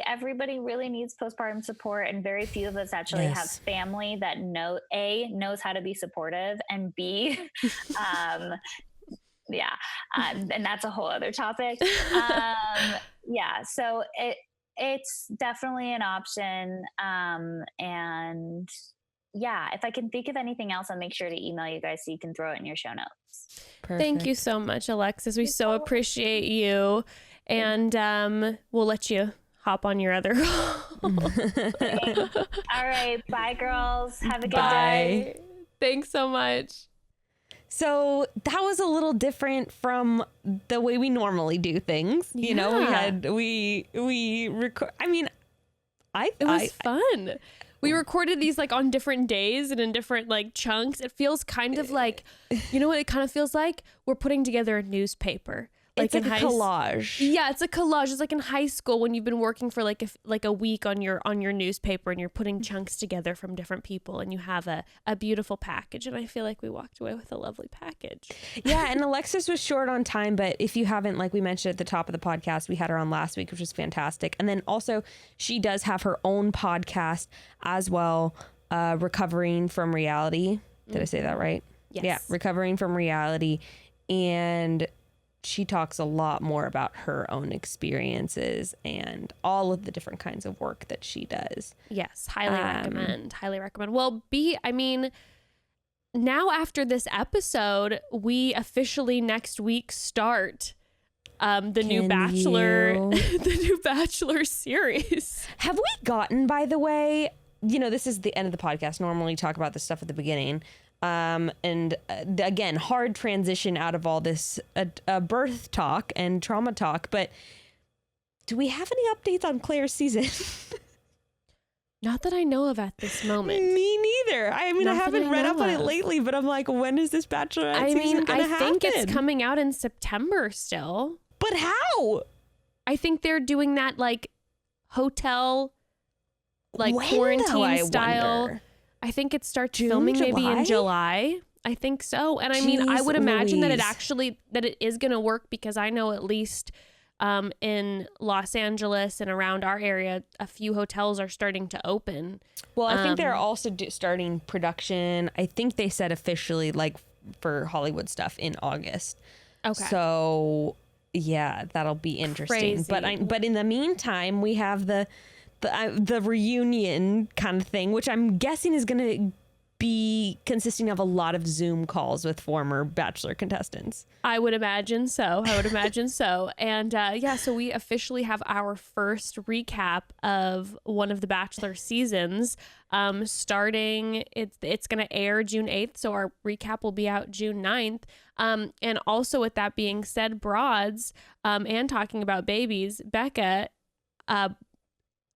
Speaker 5: everybody really needs postpartum support, and very few of us actually have family that knows how to be supportive, and B, and that's a whole other topic. So it's definitely an option. And if I can think of anything else, I'll make sure to email you guys so you can throw it in your show notes.
Speaker 3: Perfect.
Speaker 1: Thank you so much, Alexis. We so appreciate you. And we'll let you hop on your other call.
Speaker 5: All right. Bye, girls. Have a good day.
Speaker 1: Thanks so much.
Speaker 3: So that was a little different from the way we normally do things. You know, we record. I mean,
Speaker 1: it was fun. We recorded these like on different days and in different like chunks. It feels kind of like, you know what it kind of feels like? We're putting together a newspaper.
Speaker 3: Like it's like a collage.
Speaker 1: Yeah, it's a collage. It's like in high school when you've been working for like a week on your newspaper and you're putting chunks together from different people and you have a beautiful package. And I feel like we walked away with a lovely package.
Speaker 3: Yeah, and Alexis was short on time, but if you haven't, like we mentioned at the top of the podcast, we had her on last week, which was fantastic. And then also she does have her own podcast as well, Recovering from Reality. Did I say that right?
Speaker 1: Yes.
Speaker 3: Yeah, Recovering from Reality. And she talks a lot more about her own experiences and all of the different kinds of work that she does.
Speaker 1: Yes, highly recommend. Well, I mean, now after this episode, we officially next week start the new Bachelor series.
Speaker 3: Have we gotten, by the way, you know, this is the end of the podcast. Normally talk about this stuff at the beginning. Again, hard transition out of all this birth talk and trauma talk, but do we have any updates on Claire's season?
Speaker 1: Not that I know of at this moment.
Speaker 3: Me neither. I mean, I haven't read up on it lately, but I'm like, when is this Bachelorette season gonna happen?
Speaker 1: I think it's coming out in September still.
Speaker 3: But how?
Speaker 1: I think they're doing that like hotel, like
Speaker 3: when,
Speaker 1: quarantine
Speaker 3: though,
Speaker 1: style.
Speaker 3: wonder?
Speaker 1: I think it starts
Speaker 3: June,
Speaker 1: filming
Speaker 3: July?
Speaker 1: maybe in July. I think so. And I mean, I would imagine that it is going to work because I know at least in Los Angeles and around our area, a few hotels are starting to open.
Speaker 3: Well, I think they're also starting production. I think they said officially like for Hollywood stuff in August.
Speaker 1: Okay.
Speaker 3: So yeah, that'll be interesting.
Speaker 1: Crazy.
Speaker 3: But in the meantime, we have the reunion kind of thing, which I'm guessing is going to be consisting of a lot of Zoom calls with former Bachelor contestants.
Speaker 1: I would imagine so. And so we officially have our first recap of one of the Bachelor seasons starting. It's going to air June 8th. So our recap will be out June 9th. And also with that being said, Broads, and talking about babies, Bekah,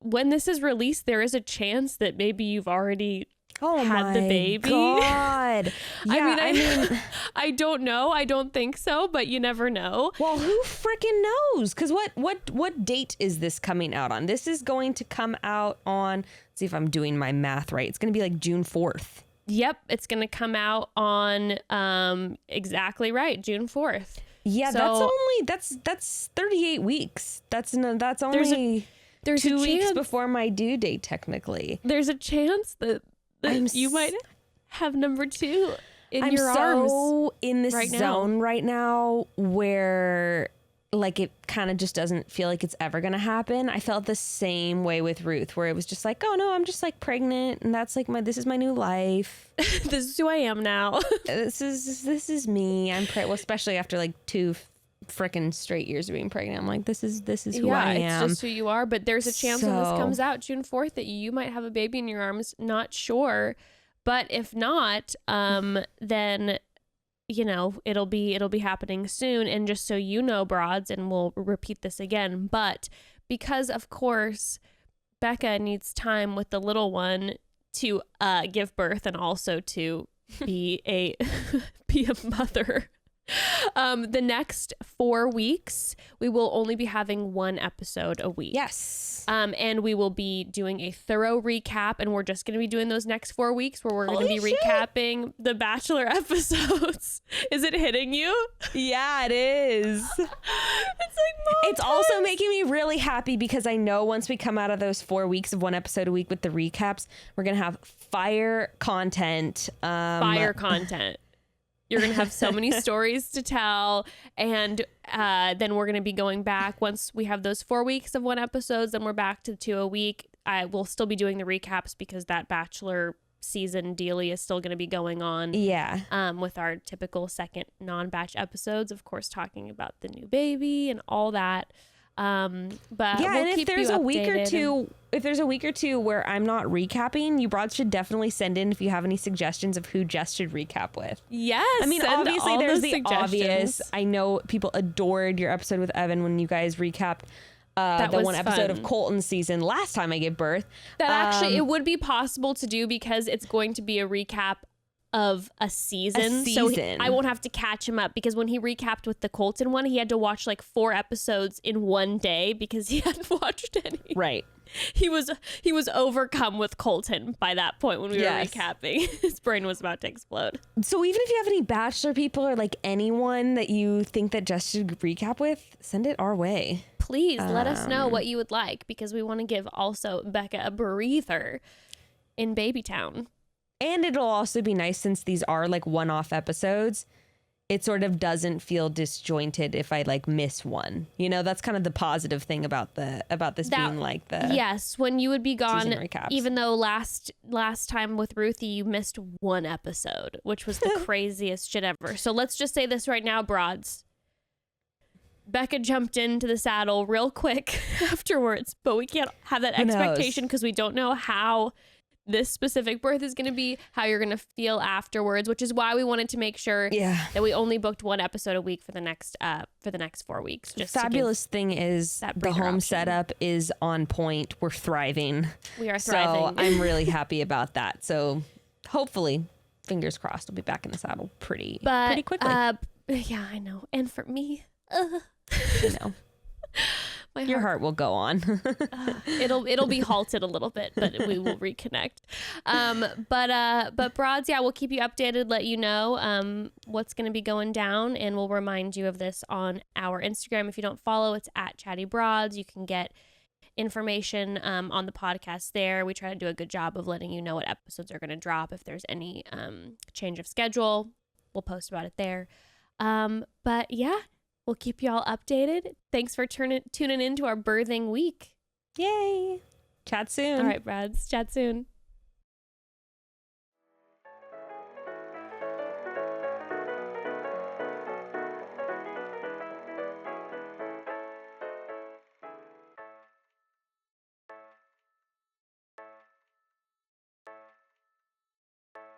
Speaker 1: when this is released, there is a chance that maybe you've already had the baby.
Speaker 3: God. Yeah,
Speaker 1: I mean, I don't know. I don't think so, but you never know.
Speaker 3: Well, who freaking knows? Because what date is this coming out on? This is going to come out on, let's see if I'm doing my math right. It's going to be like June 4th.
Speaker 1: Yep. It's going to come out on exactly right, June 4th.
Speaker 3: Yeah, so, that's 38 weeks. That's only... There's 2 weeks before my due date, technically.
Speaker 1: There's a chance that you might have number 2 in your arms.
Speaker 3: I'm so in this zone right now where like it kind of just doesn't feel like it's ever going to happen. I felt the same way with Ruth, where it was just like, oh no, I'm just like pregnant and that's like this is my new life.
Speaker 1: This is who I am now.
Speaker 3: This is me. I'm well, especially after like 2 freaking straight years of being pregnant. I'm like, this is who I am.
Speaker 1: It's just who you are. But there's a chance when this comes out June 4th that you might have a baby in your arms. Not sure, but if not, then you know it'll be happening soon. And just so you know, Broads, and we'll repeat this again, but because of course Bekah needs time with the little one to give birth and also to be a mother. The next 4 weeks, we will only be having 1 episode a week.
Speaker 3: Yes.
Speaker 1: And we will be doing a thorough recap, and we're just going to be doing those next 4 weeks where we're going to be recapping the Bachelor episodes. Is it hitting you?
Speaker 3: Yeah, it is. It's also making me really happy because I know once we come out of those 4 weeks of 1 episode a week with the recaps, we're going to have fire content.
Speaker 1: You're going to have so many stories to tell. And then we're going to be going back once we have those 4 weeks of 1 episodes. Then we're back to 2 a week. I will still be doing the recaps because that Bachelor season dealie is still going to be going on.
Speaker 3: Yeah.
Speaker 1: With our typical second non-batch episodes, of course, talking about the new baby and all that. But
Speaker 3: yeah,
Speaker 1: we'll
Speaker 3: and
Speaker 1: keep
Speaker 3: if there's
Speaker 1: you
Speaker 3: a week or
Speaker 1: updated.
Speaker 3: if there's a week or two where I'm not recapping, you broads should definitely send in if you have any suggestions of who Jess should recap with.
Speaker 1: Yes.
Speaker 3: I mean, obviously there's the obvious. I know people adored your episode with Evan when you guys recapped the one episode of Colton's season last time I gave birth.
Speaker 1: That actually, it would be possible to do because it's going to be a recap of a season. So I won't have to catch him up, because when he recapped with the Colton one, he had to watch like 4 episodes in one day because he hadn't watched any.
Speaker 3: Right.
Speaker 1: He was overcome with Colton by that point when we were recapping. His brain was about to explode.
Speaker 3: So even if you have any Bachelor people or like anyone that you think that Jess should recap with, send it our way.
Speaker 1: Please let us know what you would like, because we want to give also Bekah a breather in Babytown.
Speaker 3: And it'll also be nice, since these are like one-off episodes, it sort of doesn't feel disjointed if I like miss one. You know, that's kind of the positive thing about this being like the
Speaker 1: yes, when you would be gone,
Speaker 3: recaps.
Speaker 1: Even though last time with Ruthie you missed 1 episode, which was the craziest shit ever. So let's just say this right now, broads. Bekah jumped into the saddle real quick afterwards, but we can't have that expectation because we don't know how this specific birth is going to be, how you're going to feel afterwards, which is why we wanted to make sure that we only booked 1 episode a week for the next 4 weeks. Just
Speaker 3: fabulous thing is the home setup is on point. We're thriving.
Speaker 1: We are thriving.
Speaker 3: So I'm really happy about that. So hopefully, fingers crossed, we'll be back in the saddle pretty quickly.
Speaker 1: Yeah, I know. And for me,
Speaker 3: I know. Your heart will go on.
Speaker 1: It'll be halted a little bit, but we will reconnect. But broads, we'll keep you updated, let you know what's going to be going down, and we'll remind you of this on our Instagram. If you don't follow, it's at Chatty Broads. You can get information on the podcast there. We try to do a good job of letting you know what episodes are going to drop. If there's any change of schedule, we'll post about it there. But yeah. We'll keep you all updated. Thanks for tuning in to our birthing week.
Speaker 3: Yay. Chat soon.
Speaker 1: All right, Brads. Chat soon.